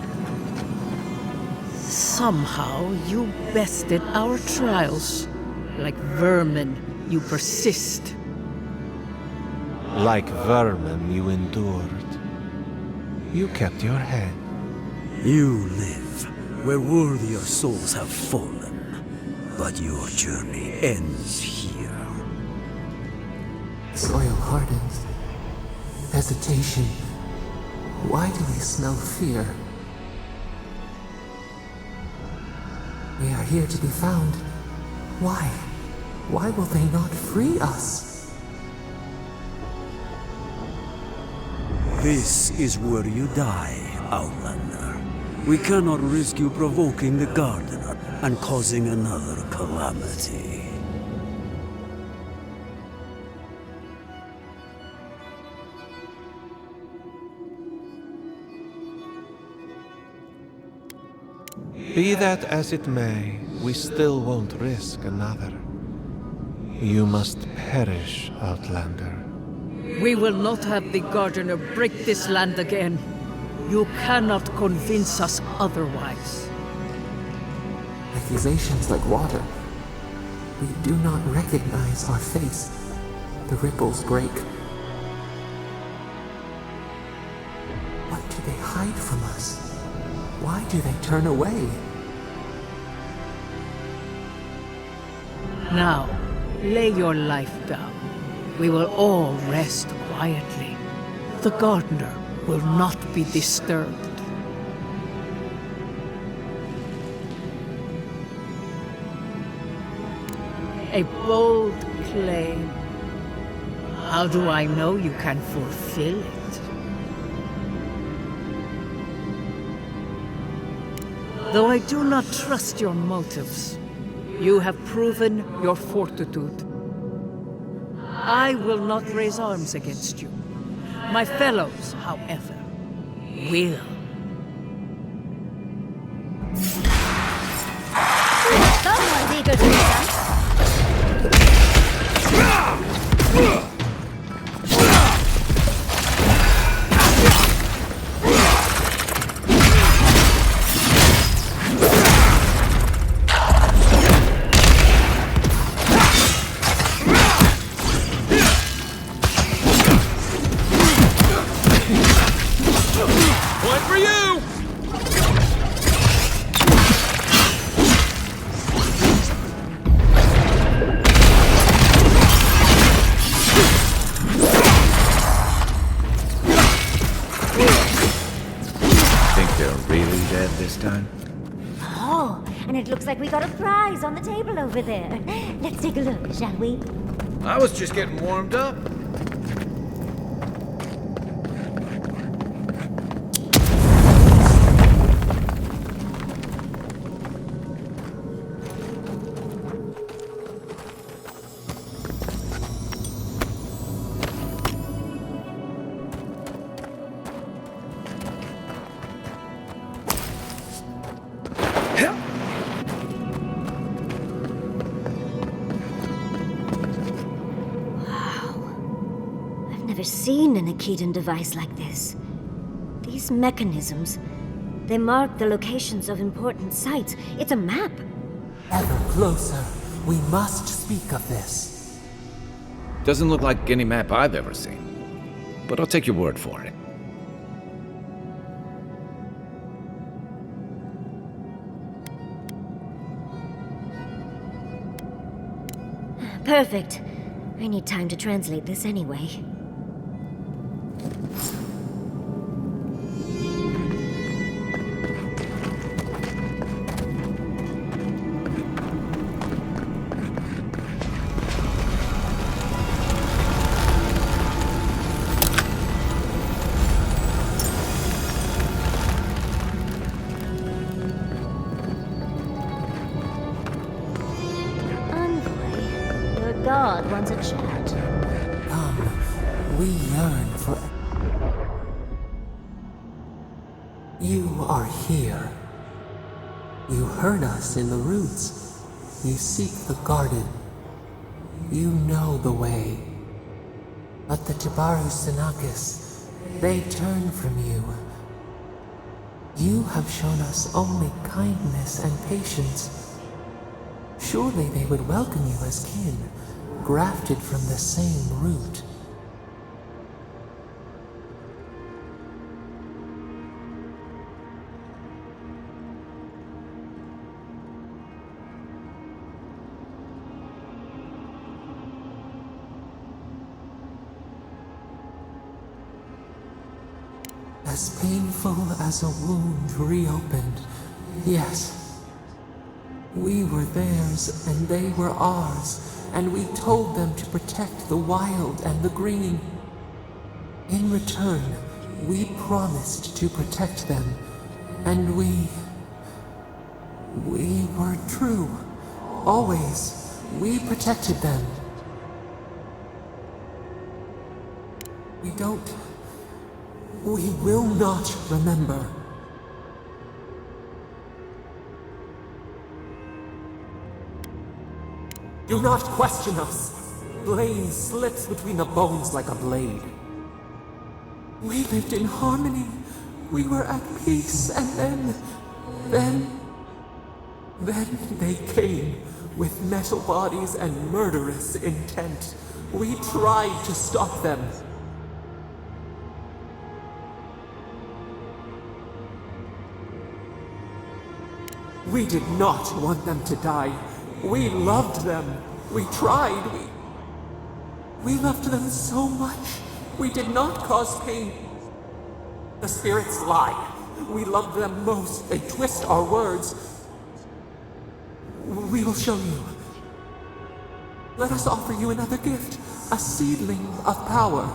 Somehow you bested our trials. Like vermin, you persist. Like vermin, you endured. You kept your head. You live where worthier souls have fallen, but your journey ends here. Soil hardens. Hesitation. Why do we smell fear? We are here to be found. Why? Why will they not free us? This is where you die, Outlander. We cannot risk you provoking the Gardener and causing another calamity. Be that as it may, we still won't risk another. You must perish, Outlander. We will not have the Gardener break this land again. You cannot convince us otherwise. Accusations like water. We do not recognize our face. The ripples break. What do they hide from us? Why do they turn away? Now, lay your life down. We will all rest quietly. The Gardener will not be disturbed. A bold claim. How do I know you can fulfill it? Though I do not trust your motives, you have proven your fortitude. I will not raise arms against you. My fellows, however, will. Someone's eager to eat. Point for you! Think they're really dead this time? Oh, and it looks like we got a prize on the table over there. Let's take a look, shall we? I was just getting warmed up. Never seen an Akedan device like this. These mechanisms, they mark the locations of important sites. It's a map. Ever closer. We must speak of this. Doesn't look like any map I've ever seen. But I'll take your word for it. Perfect. I need time to translate this anyway. god wants a chat. Come, we yearn for... You are here. You heard us in the roots. You seek the garden. You know the way. But the Tibaru Sinakis, they turn from you. You have shown us only kindness and patience. Surely they would welcome you as kin, grafted from the same root. As painful as a wound reopened, yes. We were theirs and they were ours, and we told them to protect the wild and the green. In return, we promised to protect them, and we were true. Always, we protected them. We will not remember. Do not question us. Blame slips between the bones like a blade. We lived in harmony. We were at peace, and then they came with metal bodies and murderous intent. We tried to stop them. We did not want them to die. We loved them. We tried. We loved them so much. We did not cause pain. The spirits lie. We love them most. They twist our words. We will show you. Let us offer you another gift. A seedling of power.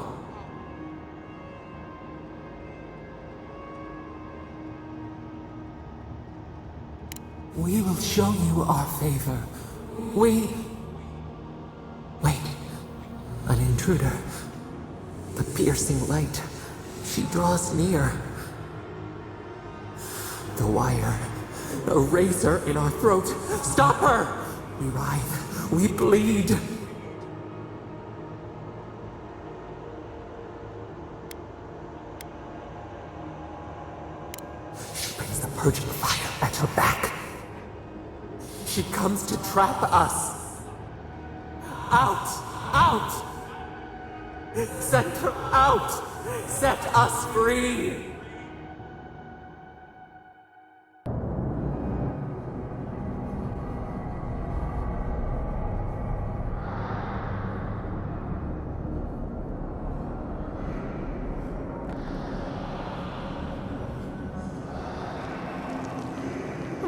We will show you our favor. Wait. An intruder. The piercing light. She draws near. The wire. A razor in our throat. Stop her! We writhe. We bleed. She brings the purging fire at her back. She comes to trap us. Out! Out! Send her out! Set us free!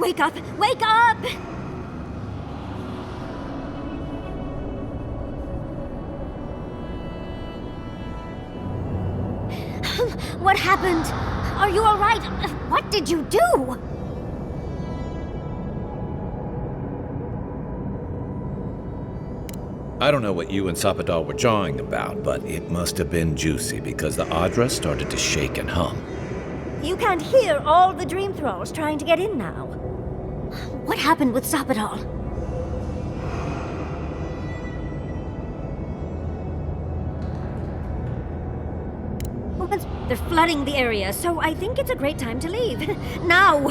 Wake up! Wake up! What happened? Are you all right? What did you do? I don't know what you and Sapadal were jawing about, but it must have been juicy because the Adra started to shake and hum. You can't hear all the dream thralls trying to get in now. What happened with Sapadal? They're flooding the area, so I think it's a great time to leave. Now!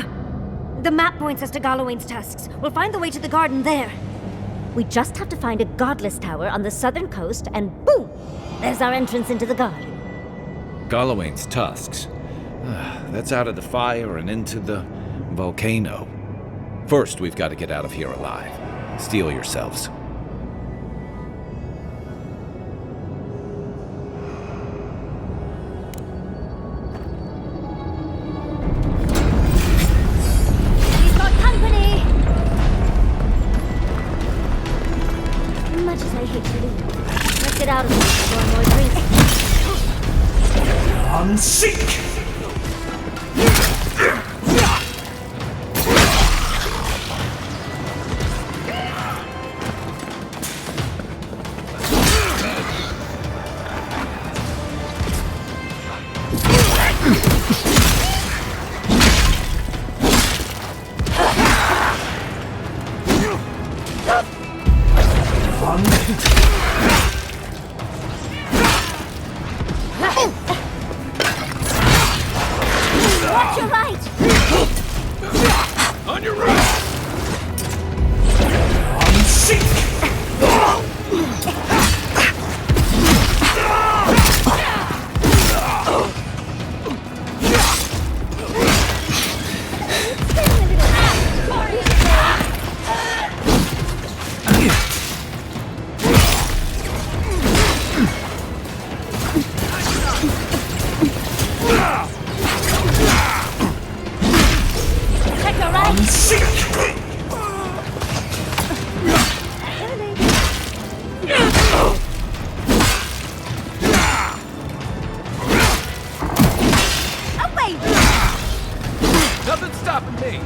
The map points us to Galawain's tusks. We'll find the way to the garden there. We just have to find a godless tower on the southern coast, and boom! There's our entrance into the garden. Galawain's tusks. That's out of the fire and into the volcano. First, we've got to get out of here alive. Steel yourselves. He's got company! Much as I hate to leave, let's get out of here before more drinks. On seek! Nothing's stopping me.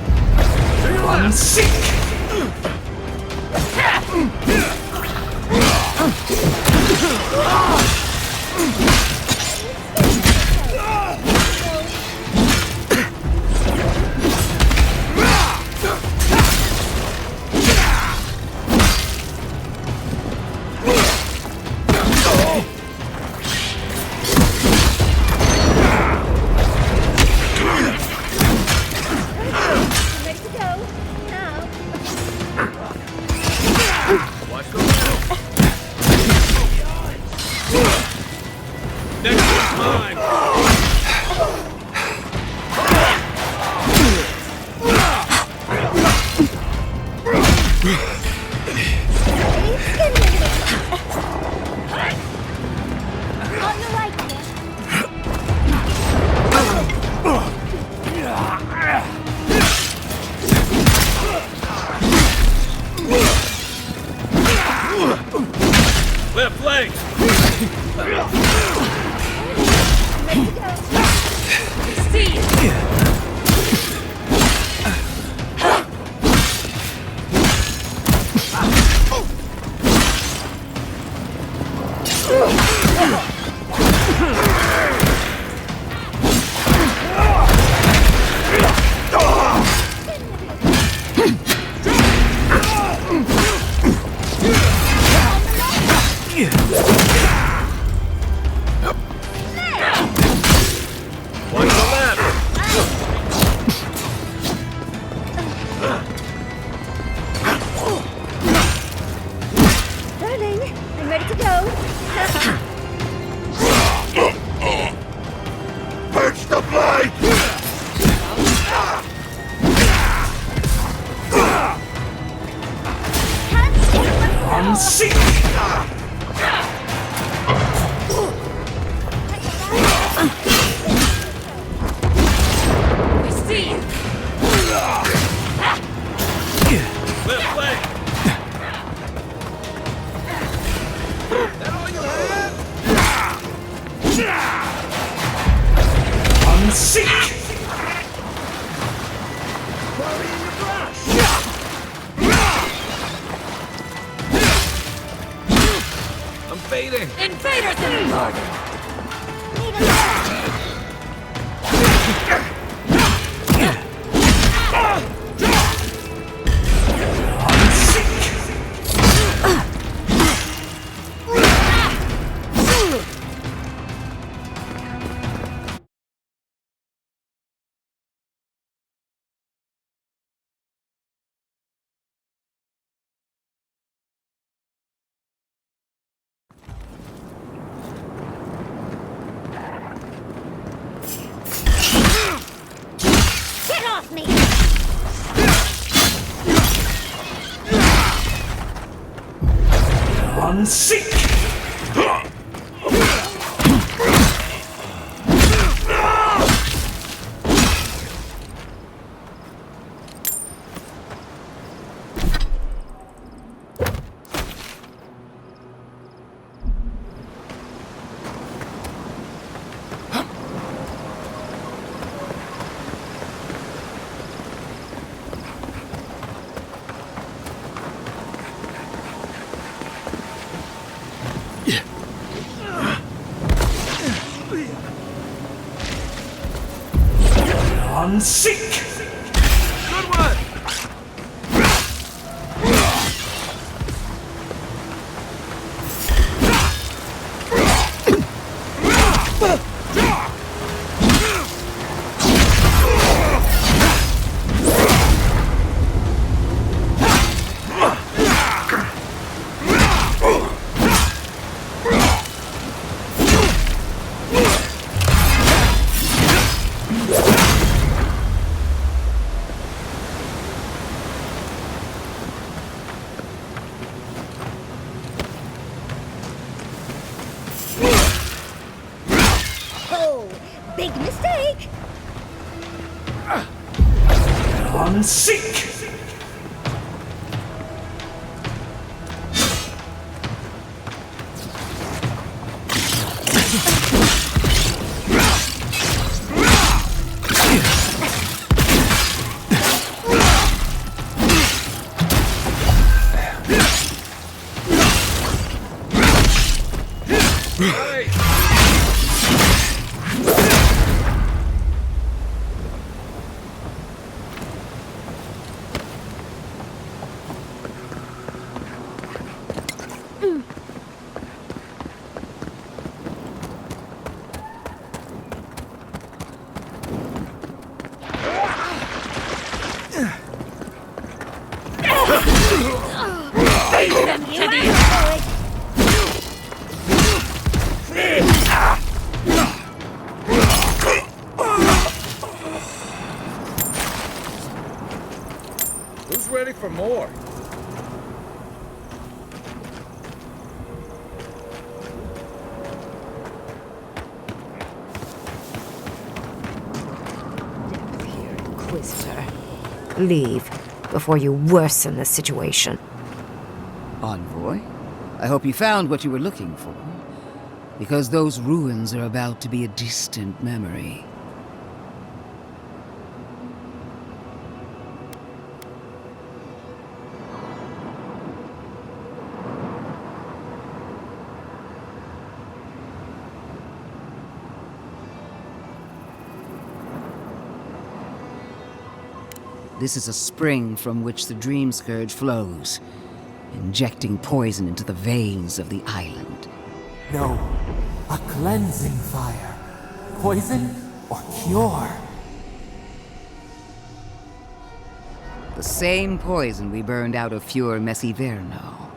Left leg! I'm fading. Invaders in Get off me! Good one! Oh, big mistake! On seek! Who's ready for more? Inquisitor. Leave before you worsen the situation. Envoy, I hope you found what you were looking for, because those ruins are about to be a distant memory. This is a spring from which the Dream Scourge flows, injecting poison into the veins of the island. No, a cleansing fire. Poison or cure? The same poison we burned out of Fure Messiverno.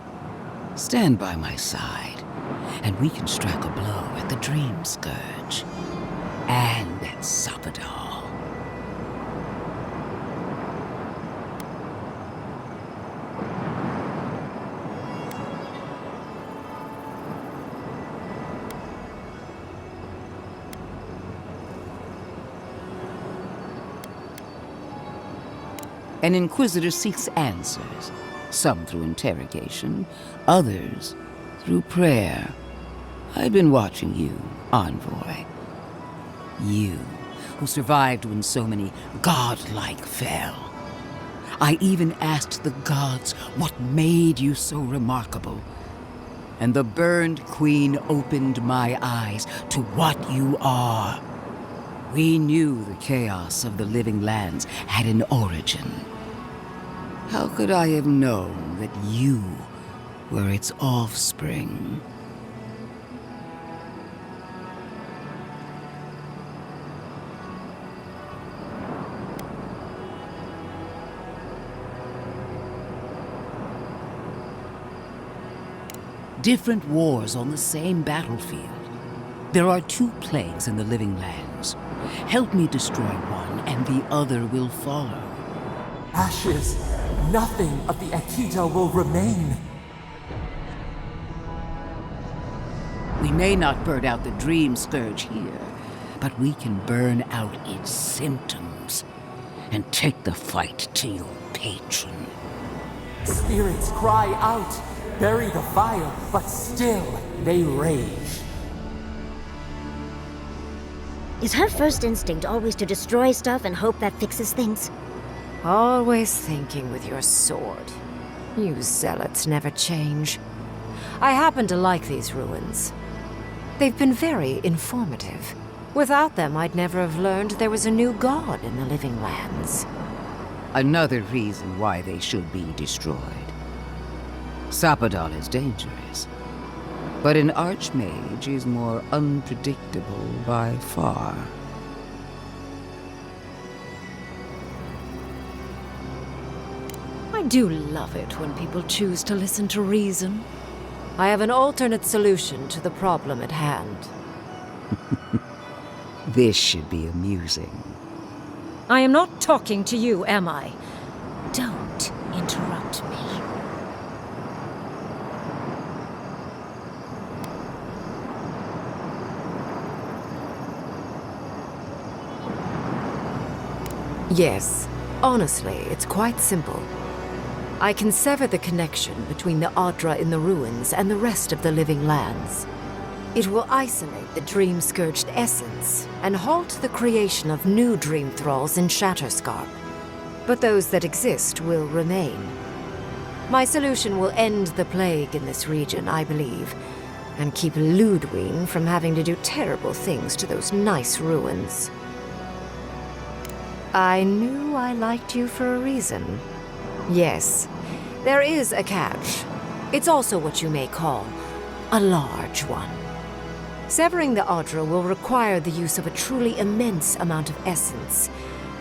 Stand by my side, and we can strike a blow at the Dream Scourge. And at Sapadal. An Inquisitor seeks answers, some through interrogation, others through prayer. I've been watching you, Envoy. You, who survived when so many godlike fell. I even asked the gods what made you so remarkable. And the burned queen opened my eyes to what you are. We knew the chaos of the living lands had an origin. How could I have known that you were its offspring? Different wars on the same battlefield. There are 2 plagues in the living lands. Help me destroy one, and the other will follow. Ashes. Nothing of the Akita will remain. We may not burn out the Dream Scourge here, but we can burn out its symptoms and take the fight to your patron. Spirits cry out, bury the fire, but still they rage. Is her first instinct always to destroy stuff and hope that fixes things? Always thinking with your sword. You zealots never change. I happen to like these ruins. They've been very informative. Without them, I'd never have learned there was a new god in the living lands. Another reason why they should be destroyed. Sapadal is dangerous, but an archmage is more unpredictable by far. I do love it when people choose to listen to reason. I have an alternate solution to the problem at hand. This should be amusing. I am not talking to you, am I? Don't interrupt me. Yes, Honestly, it's quite simple. I can sever the connection between the Adra in the ruins and the rest of the living lands. It will isolate the dream-scourged essence and halt the creation of new dream thralls in Shatterscarp. But those that exist will remain. My solution will end the plague in this region, I believe, and keep Ludwig from having to do terrible things to those nice ruins. I knew I liked you for a reason. Yes, there is a catch. It's also what you may call a large one. Severing the Adra will require the use of a truly immense amount of essence,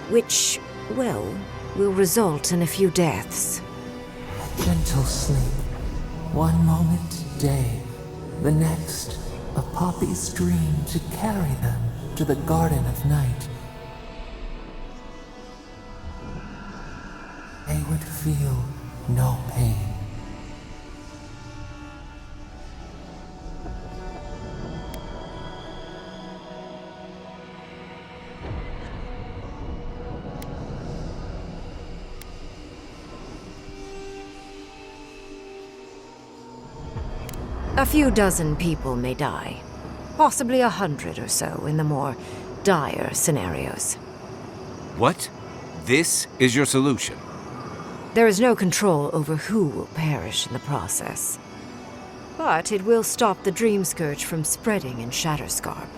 which, well, will result in a few deaths. Gentle sleep. One moment day, the next, a poppy's dream to carry them to the Garden of Night. They would feel no pain. A few dozen people may die. Possibly 100 or so in the more dire scenarios. What? This is your solution? There is no control over who will perish in the process. But it will stop the Dream Scourge from spreading in Shatterscarp.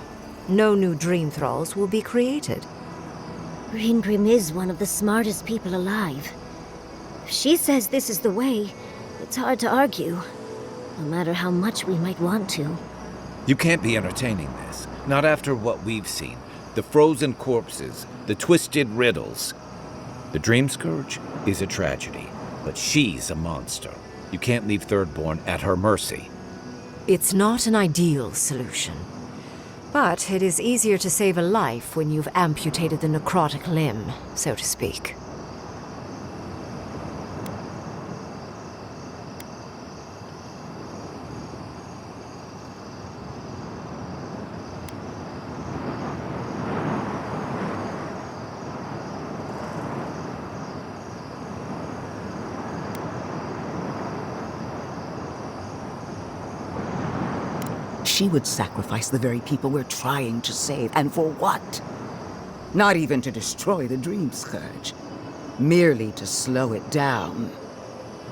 No new Dream Thralls will be created. Reingrim is one of the smartest people alive. If she says this is the way, it's hard to argue, no matter how much we might want to. You can't be entertaining this. Not after what we've seen. The frozen corpses, the twisted riddles. The Dream Scourge is a tragedy, but she's a monster. You can't leave Thirdborn at her mercy. It's not an ideal solution. But it is easier to save a life when you've amputated the necrotic limb, so to speak. She would sacrifice the very people we're trying to save, and for what? Not even to destroy the Dream Scourge. Merely to slow it down.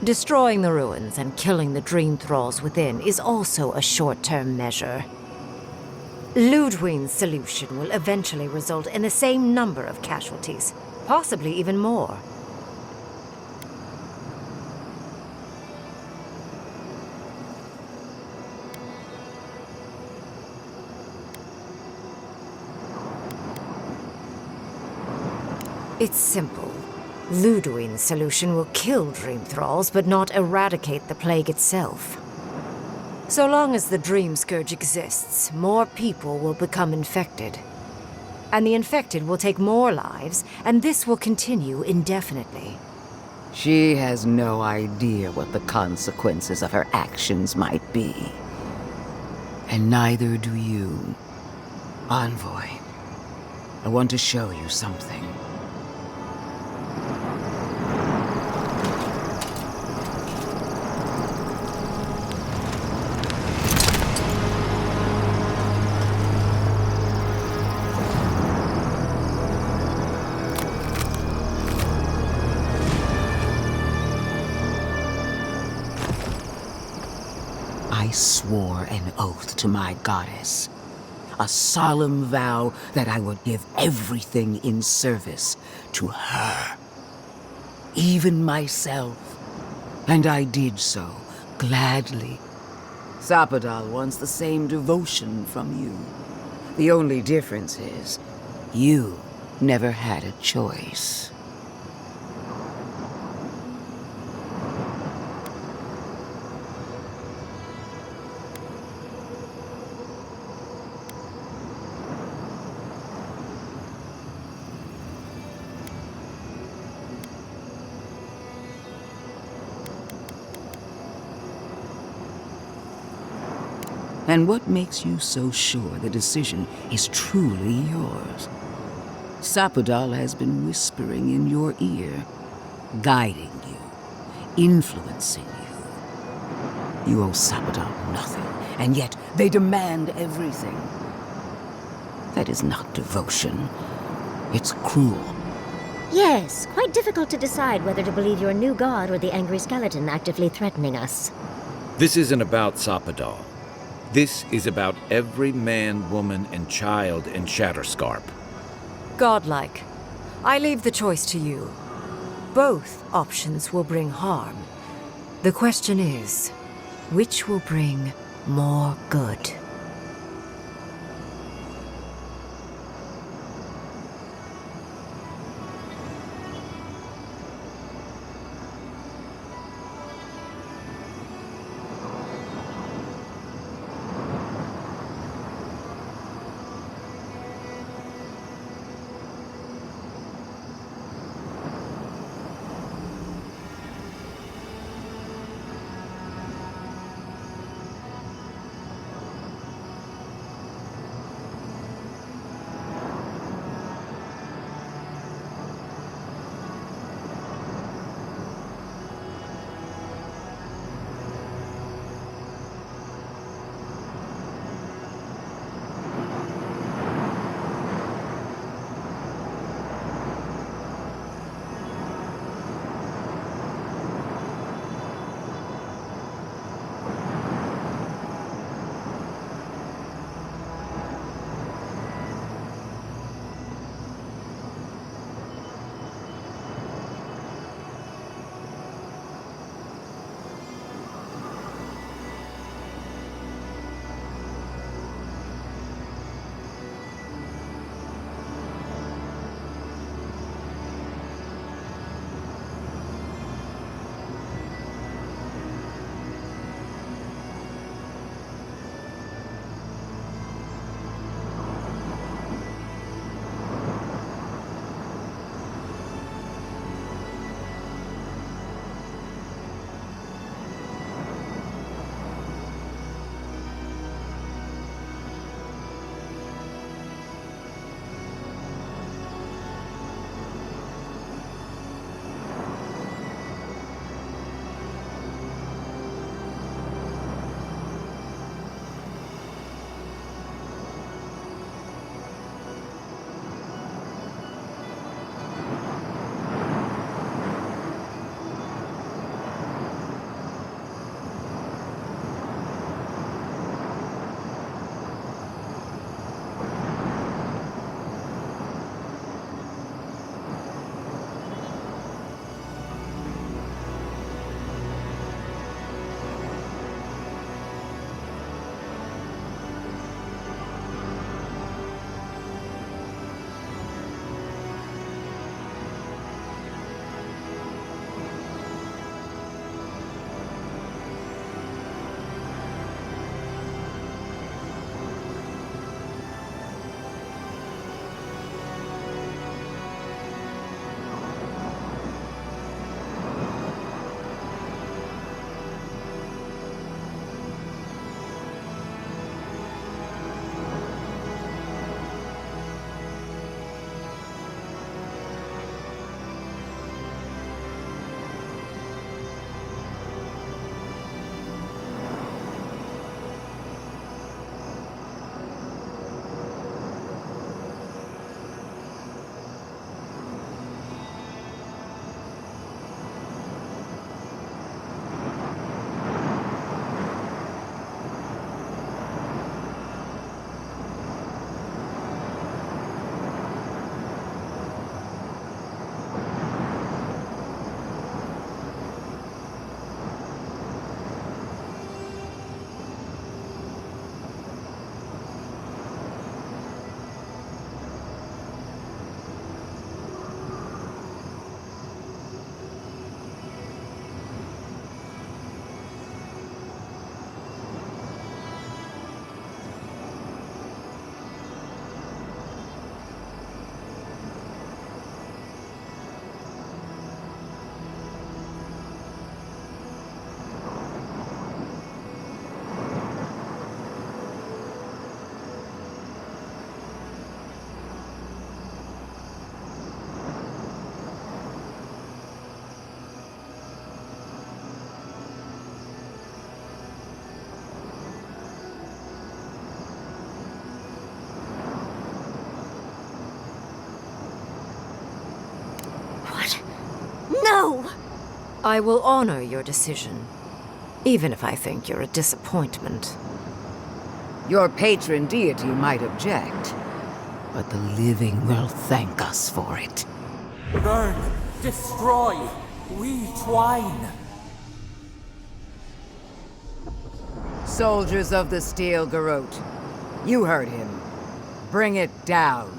Destroying the ruins and killing the Dream Thralls within is also a short-term measure. Ludwig's solution will eventually result in the same number of casualties, possibly even more. It's simple. Ludwig's solution will kill Dream Thralls, but not eradicate the plague itself. So long as the Dream Scourge exists, more people will become infected. And the infected will take more lives, and this will continue indefinitely. She has no idea what the consequences of her actions might be. And neither do you. Envoy, I want to show you something. I swore an oath to my goddess. A solemn vow that I would give everything in service to her. Even myself. And I did so, gladly. Zapadal wants the same devotion from you. The only difference is, you never had a choice. And what makes you so sure the decision is truly yours? Sapodal has been whispering in your ear, guiding you, influencing you. You owe Sapodal nothing, and yet they demand everything. That is not devotion. It's cruel. Yes, quite difficult to decide whether to believe your new god or the angry skeleton actively threatening us. This isn't about Sapodal. This is about every man, woman, and child in Shatterscarp. Godlike. I leave the choice to you. Both options will bring harm. The question is, which will bring more good? No! I will honor your decision, even if I think you're a disappointment. Your patron deity might object, but the living will thank us for it. Burn, destroy, we twine. Soldiers of the Steel Garrote, you heard him. Bring it down.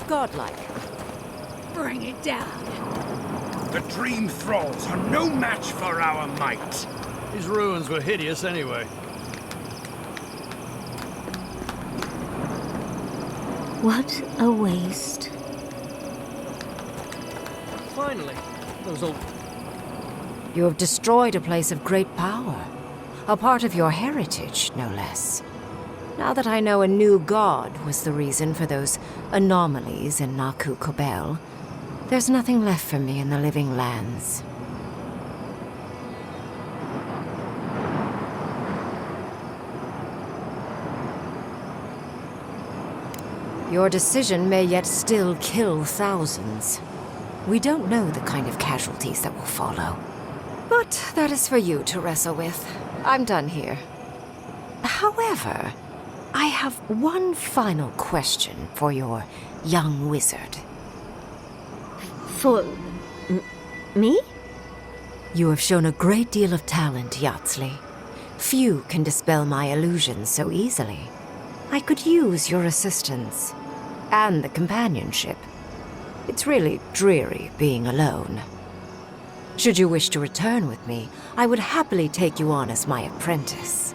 Godlike. Bring it down. The Dream Thralls are no match for our might. These ruins were hideous anyway. What a waste. Finally, those old... You have destroyed a place of great power. A part of your heritage, no less. Now that I know a new god was the reason for those anomalies in Naku Kobel, there's nothing left for me in the living lands. Your decision may yet still kill thousands. We don't know the kind of casualties that will follow. But that is for you to wrestle with. I'm done here. However, I have one final question for your young wizard. For... me? You have shown a great deal of talent, Yatsley. Few can dispel my illusions so easily. I could use your assistance. And the companionship. It's really dreary being alone. Should you wish to return with me, I would happily take you on as my apprentice.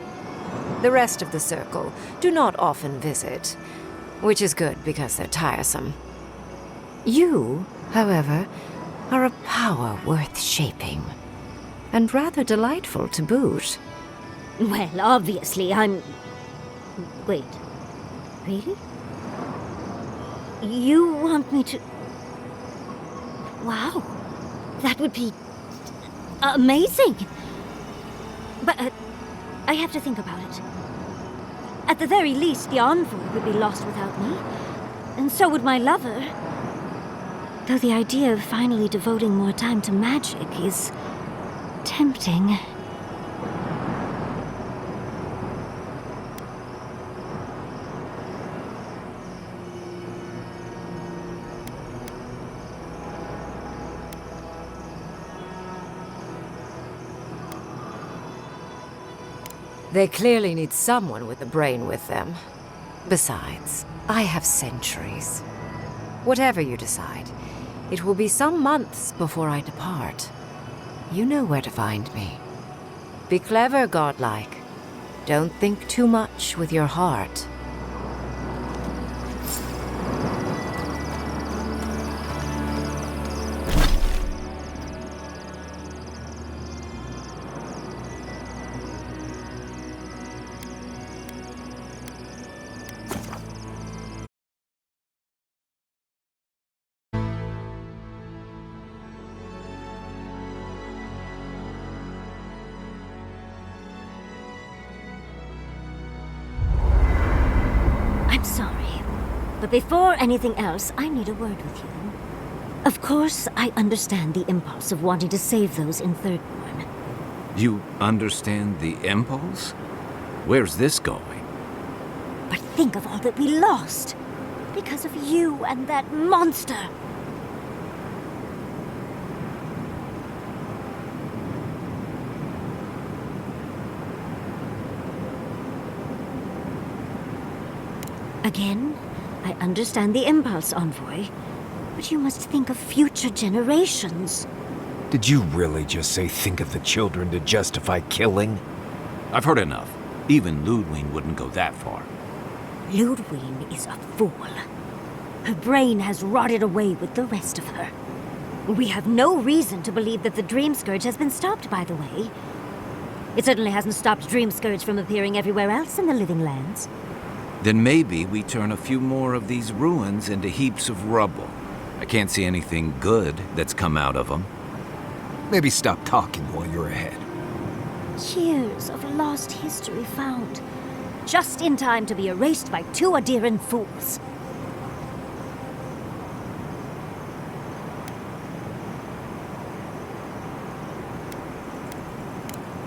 The rest of the circle do not often visit, which is good because they're tiresome. You, however, are a power worth shaping, and rather delightful to boot. Well, obviously, I'm... Wait. Really? You want me to... Wow. That would be... amazing! But, I have to think about it. At the very least, the envoy would be lost without me. And so would my lover. Though the idea of finally devoting more time to magic is... tempting. They clearly need someone with a brain with them. Besides, I have centuries. Whatever you decide, it will be some months before I depart. You know where to find me. Be clever, godlike. Don't think too much with your heart. I'm sorry, but before anything else, I need a word with you. Of course, I understand the impulse of wanting to save those in Thirdborn. You understand the impulse? Where's this going? But think of all that we lost because of you and that monster. Again, I understand the impulse, Envoy, but you must think of future generations. Did you really just say think of the children to justify killing? I've heard enough. Even Ludwig wouldn't go that far. Ludwig is a fool. Her brain has rotted away with the rest of her. We have no reason to believe that the Dream Scourge has been stopped, by the way. It certainly hasn't stopped Dream Scourge from appearing everywhere else in the Living Lands. Then maybe we turn a few more of these ruins into heaps of rubble. I can't see anything good that's come out of them. Maybe stop talking while you're ahead. Years of lost history found, just in time to be erased by two Adiran fools.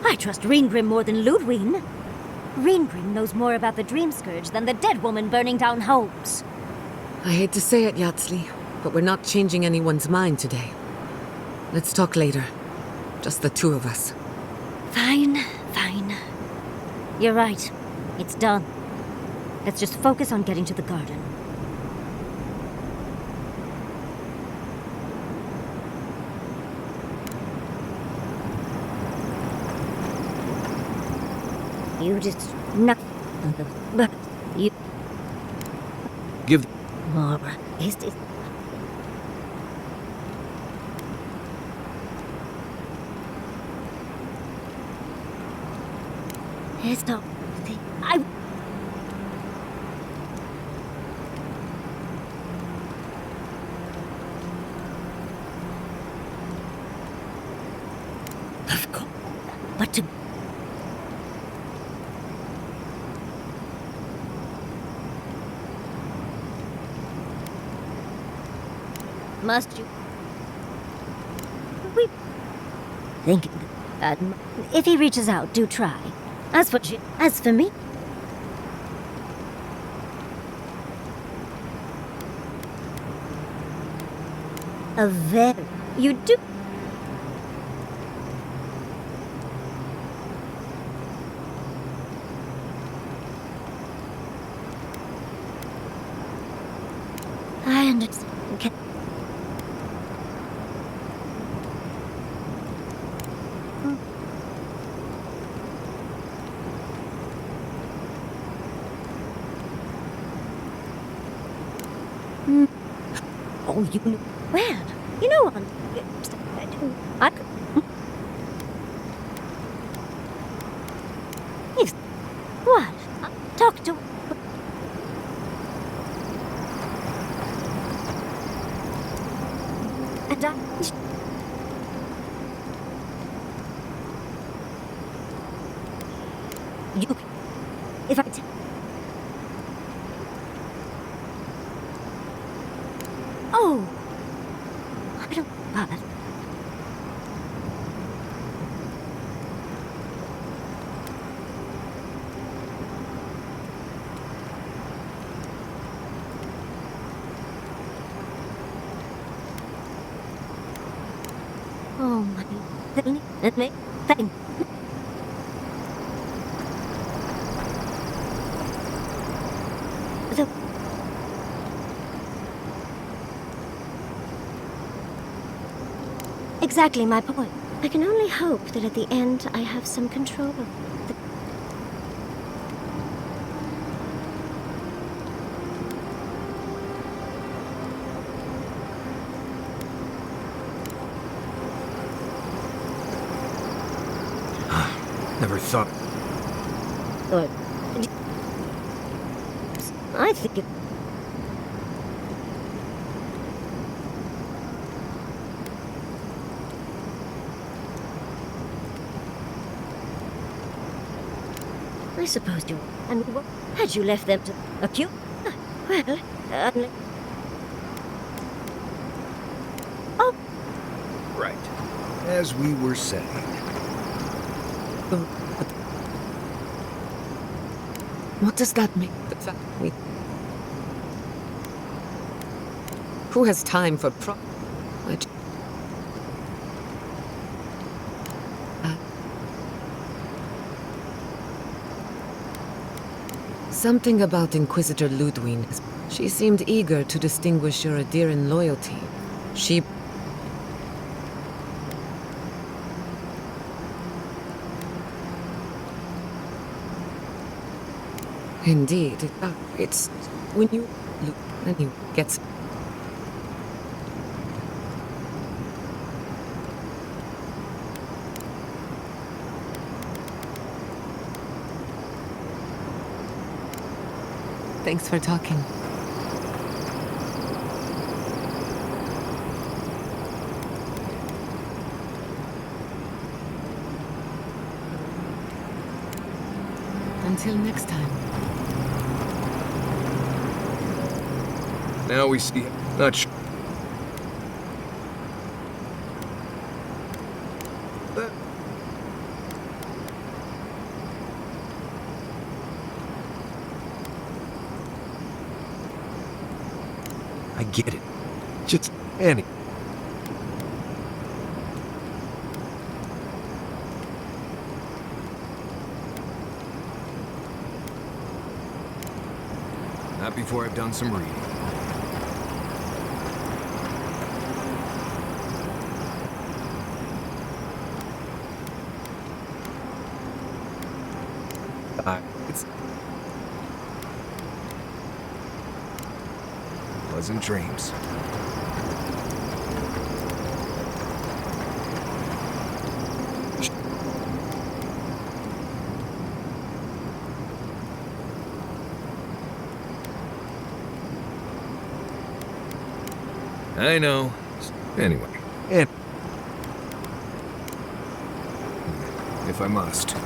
I trust Reengrim more than Ludwig. Reengrim knows more about the Dream Scourge than the dead woman burning down homes. I hate to say it, Yatsli, but we're not changing anyone's mind today. Let's talk later. Just the two of us. Fine, fine. You're right. It's done. Let's just focus on getting to the garden. You just but you Give more. Is this? It's not. I. Of course, but to. Must you? We think that if he reaches out, do try. As for me, a very you do. I understand. Okay. Oh, you know. Well, you know what? I could. Yes. What? Talk to. And I. You. If I. Oh! I don't bother. Oh my. Let me. Thank. The. Exactly my point. I can only hope that at the end I have some control of the... Never thought. Or... I think it... I suppose you... And what had you left them to accuse? Well, oh. Right. As we were saying. What does that mean? Who has time for Something about Inquisitor Ludwig. She seemed eager to distinguish your Adiran loyalty. She... Indeed. It's... when you get... Thanks for talking. Until next time. Now we see. Not sure. I get it. Just any. Not before I've done some reading. It's Pleasant dreams. I know. Anyway, and if I must.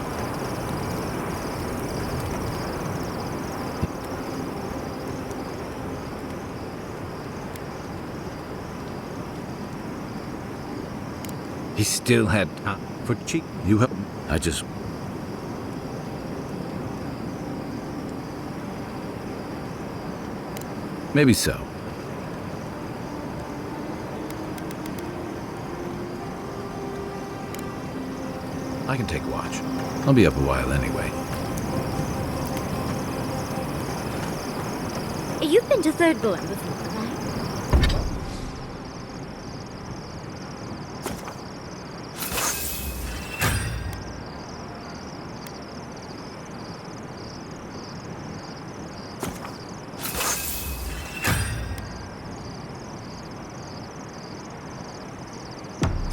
He still had time for cheek. You have. I just. Maybe so. I can take watch. I'll be up a while anyway. You've been to Third Gorn before, right?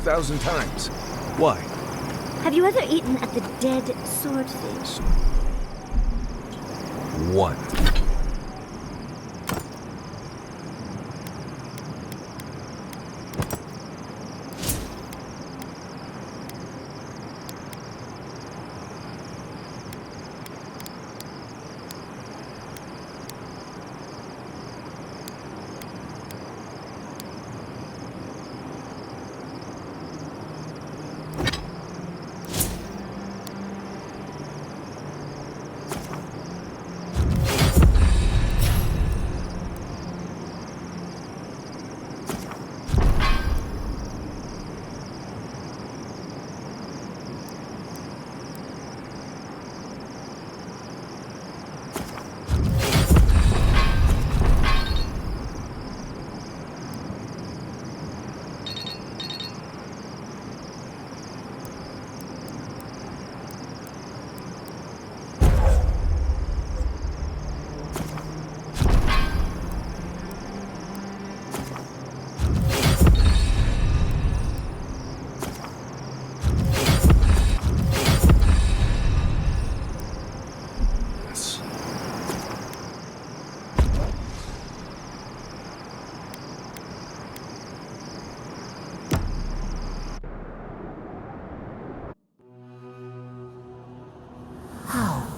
Thousand times. Why? Have you ever eaten at the Dead Swordfish? one.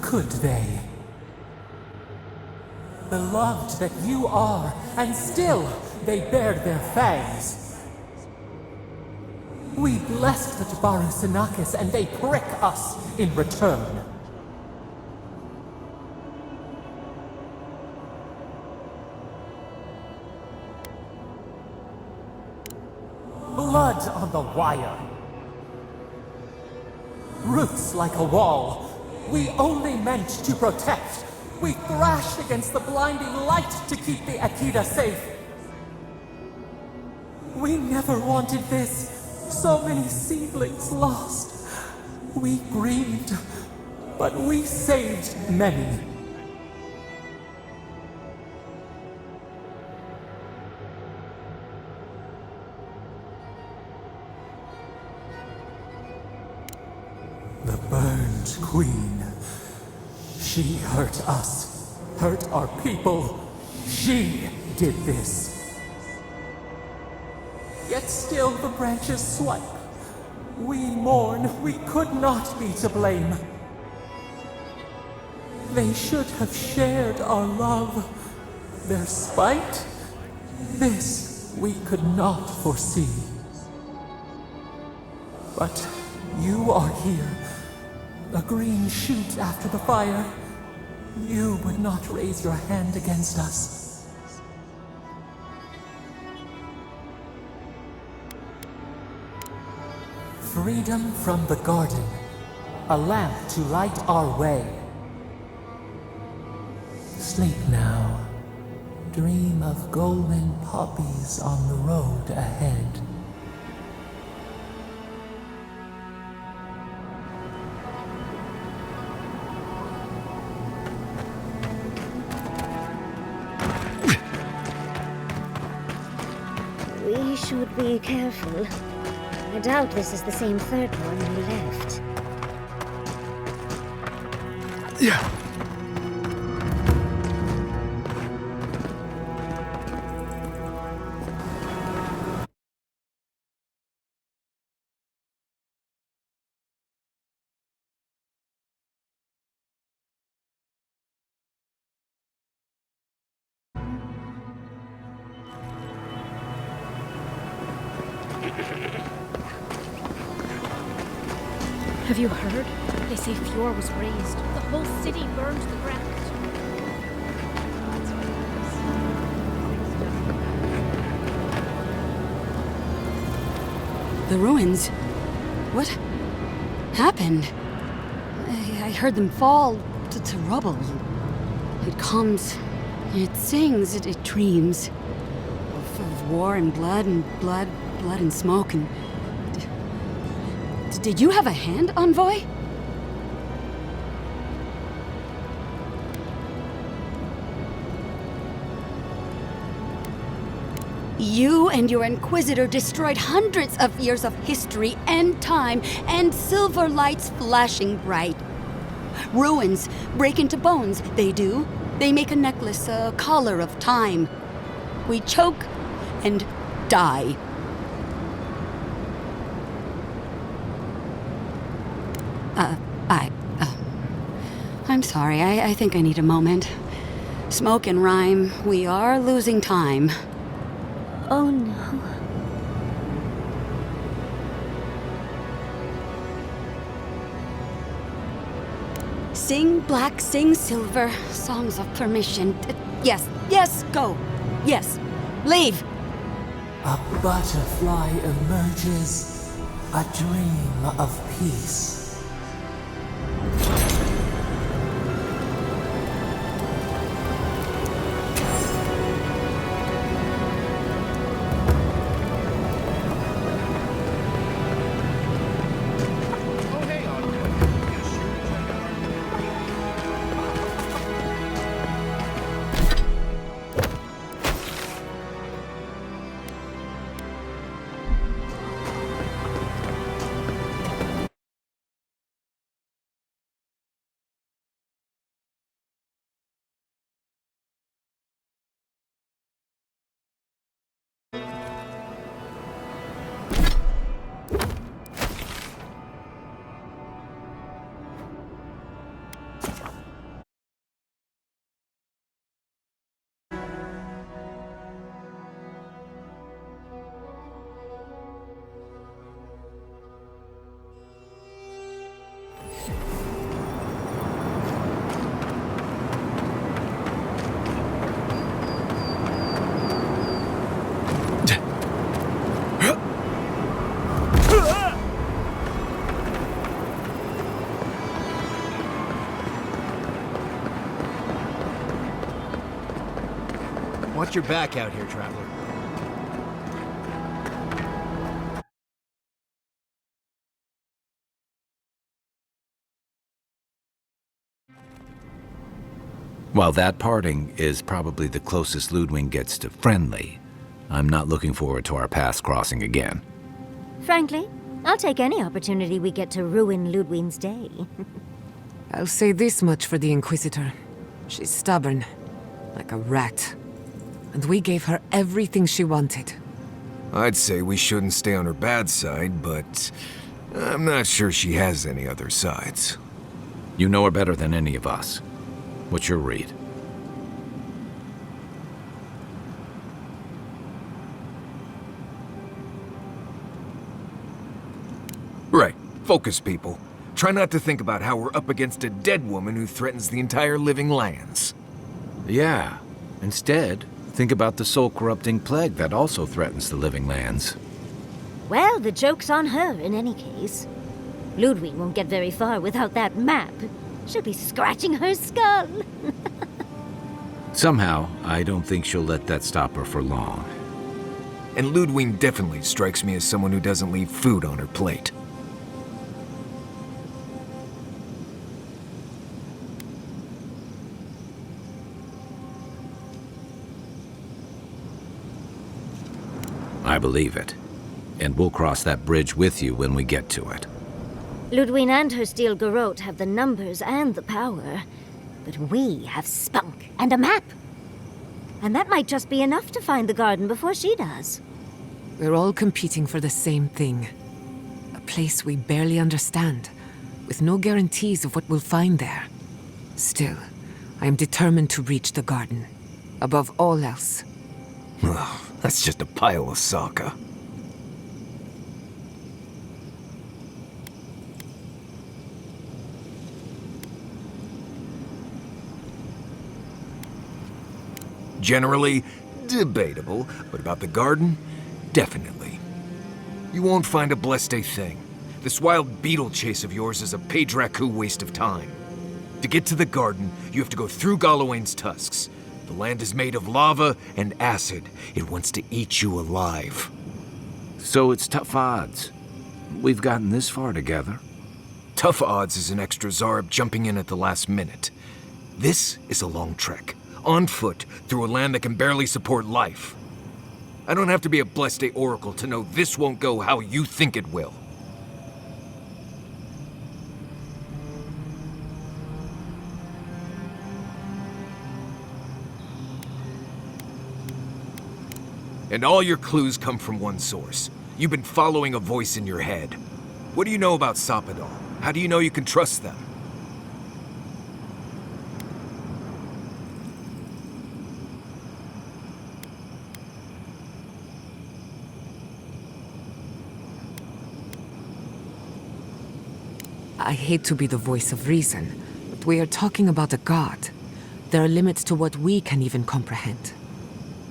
Could they? Beloved that you are, and still they bared their fangs. We blessed the Tabaru Sinakis, and they prick us in return. Blood on the wire. Roots like a wall. We only meant to protect. We thrashed against the blinding light to keep the Akita safe. We never wanted this. So many seedlings lost. We grieved, but we saved many. The burned queen. She hurt us. hurt our people. She did this. Yet still the branches swipe. We mourn, we could not be to blame. They should have shared our love. Their spite, this we could not foresee. But you are here, a green shoot after the fire. You would not raise your hand against us. Freedom from the garden, a lamp to light our way. Sleep now. Dream of golden poppies on the road ahead. We should be careful. I doubt this is the same third one we left. Yeah. Have you heard? They say Fjord was razed. The whole city burned to the ground. The ruins? What happened? I heard them fall to rubble. It comes, it sings, it dreams of war and blood and smoke and... Did you have a hand, Envoy? You and your Inquisitor destroyed hundreds of years of history and time, and silver lights flashing bright. Ruins break into bones, they do. They make a necklace, a collar of time. We choke and die. I'm sorry, I think I need a moment. Smoke and rhyme, we are losing time. Oh no. Sing black, sing silver, songs of permission. Yes, go. Yes, leave. A butterfly emerges, a dream of peace. Watch your back out here, traveler. While that parting is probably the closest Ludwig gets to friendly, I'm not looking forward to our paths crossing again. Frankly, I'll take any opportunity we get to ruin Ludwig's day. I'll say this much for the Inquisitor. She's stubborn, like a rat. And we gave her everything she wanted. I'd say we shouldn't stay on her bad side, but I'm not sure she has any other sides. You know her better than any of us. What's your read? Right. Focus, people. Try not to think about how we're up against a dead woman who threatens the entire living lands. Yeah. Instead, think about the soul-corrupting plague that also threatens the living lands. Well, the joke's on her in any case. Ludwig won't get very far without that map. She'll be scratching her skull. Somehow, I don't think she'll let that stop her for long. And Ludwig definitely strikes me as someone who doesn't leave food on her plate. I believe it. And we'll cross that bridge with you when we get to it. Ludwig and her steel garrote have the numbers and the power. But we have spunk and a map. And that might just be enough to find the garden before she does. We're all competing for the same thing. A place we barely understand, with no guarantees of what we'll find there. Still, I am determined to reach the garden. Above all else. Ugh, that's just a pile of Sokka. Generally, debatable, but about the garden, definitely. You won't find a Bleste thing. This wild beetle chase of yours is a Padraku waste of time. To get to the garden, you have to go through Galawain's tusks. The land is made of lava and acid. It wants to eat you alive. So it's tough odds. We've gotten this far together. Tough odds is an extra Zarb jumping in at the last minute. This is a long trek, on foot, through a land that can barely support life. I don't have to be a Bleste oracle to know this won't go how you think it will. And all your clues come from one source. You've been following a voice in your head. What do you know about Sapadal? How do you know you can trust them? I hate to be the voice of reason, but we are talking about a god. There are limits to what we can even comprehend.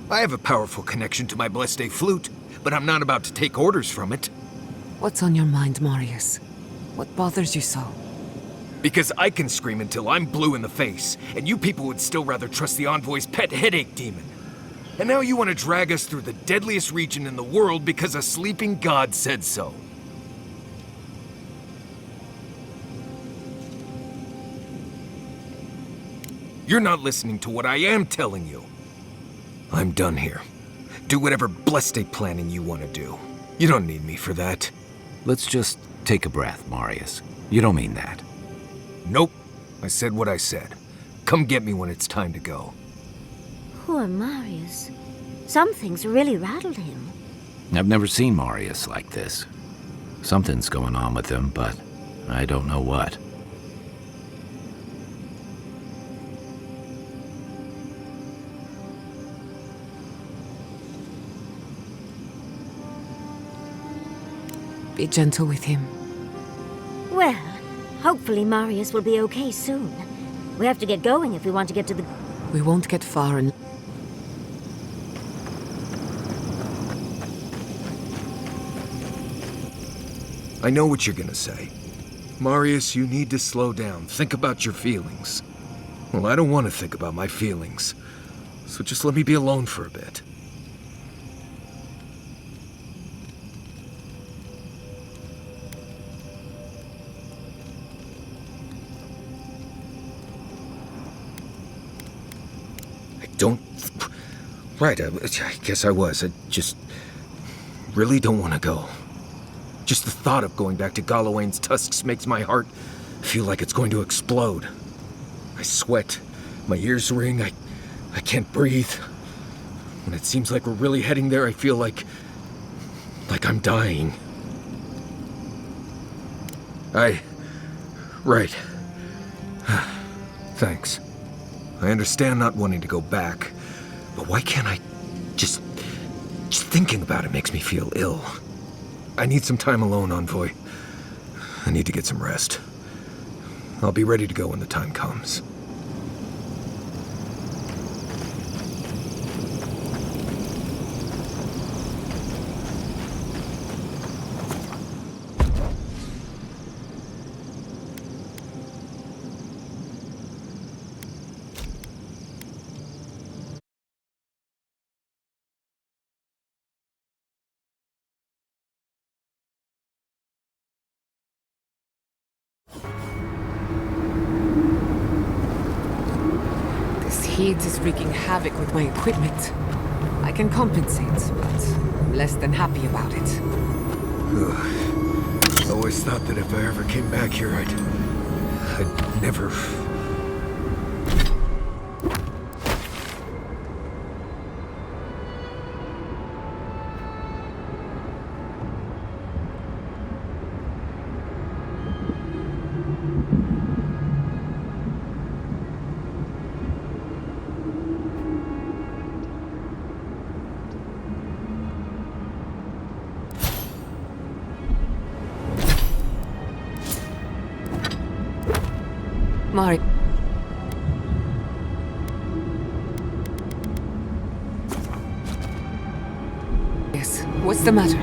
I have a powerful connection to my Bleste flute, but I'm not about to take orders from it. What's on your mind, Marius? What bothers you so? Because I can scream until I'm blue in the face, and you people would still rather trust the Envoy's pet headache demon. And now you want to drag us through the deadliest region in the world because a sleeping god said so. You're not listening to what I am telling you. I'm done here. Do whatever Bleste planning you want to do. You don't need me for that. Let's just take a breath, Marius. You don't mean that. Nope. I said what I said. Come get me when it's time to go. Poor Marius. Something's really rattled him. I've never seen Marius like this. Something's going on with him, but I don't know what. Be gentle with him. Well, hopefully Marius will be okay soon. We have to get going if we want to get to the... We won't get far and... I know what you're gonna say. Marius, you need to slow down. Think about your feelings. Well, I don't want to think about my feelings. So just let me be alone for a bit. Don't... Right, I guess I was. I just really don't want to go. Just the thought of going back to Galawain's tusks makes my heart feel like it's going to explode. I sweat My ears ring, I can't breathe. When it seems like we're really heading there, I feel like I'm dying. Right. Thanks. I understand not wanting to go back, but why can't I just thinking about it makes me feel ill. I need some time alone, Envoy. I need to get some rest. I'll be ready to go when the time comes. This heat is wreaking havoc with my equipment. I can compensate, but I'm less than happy about it. Always thought that if I ever came back here, I'd never... Mari. Yes, what's the matter?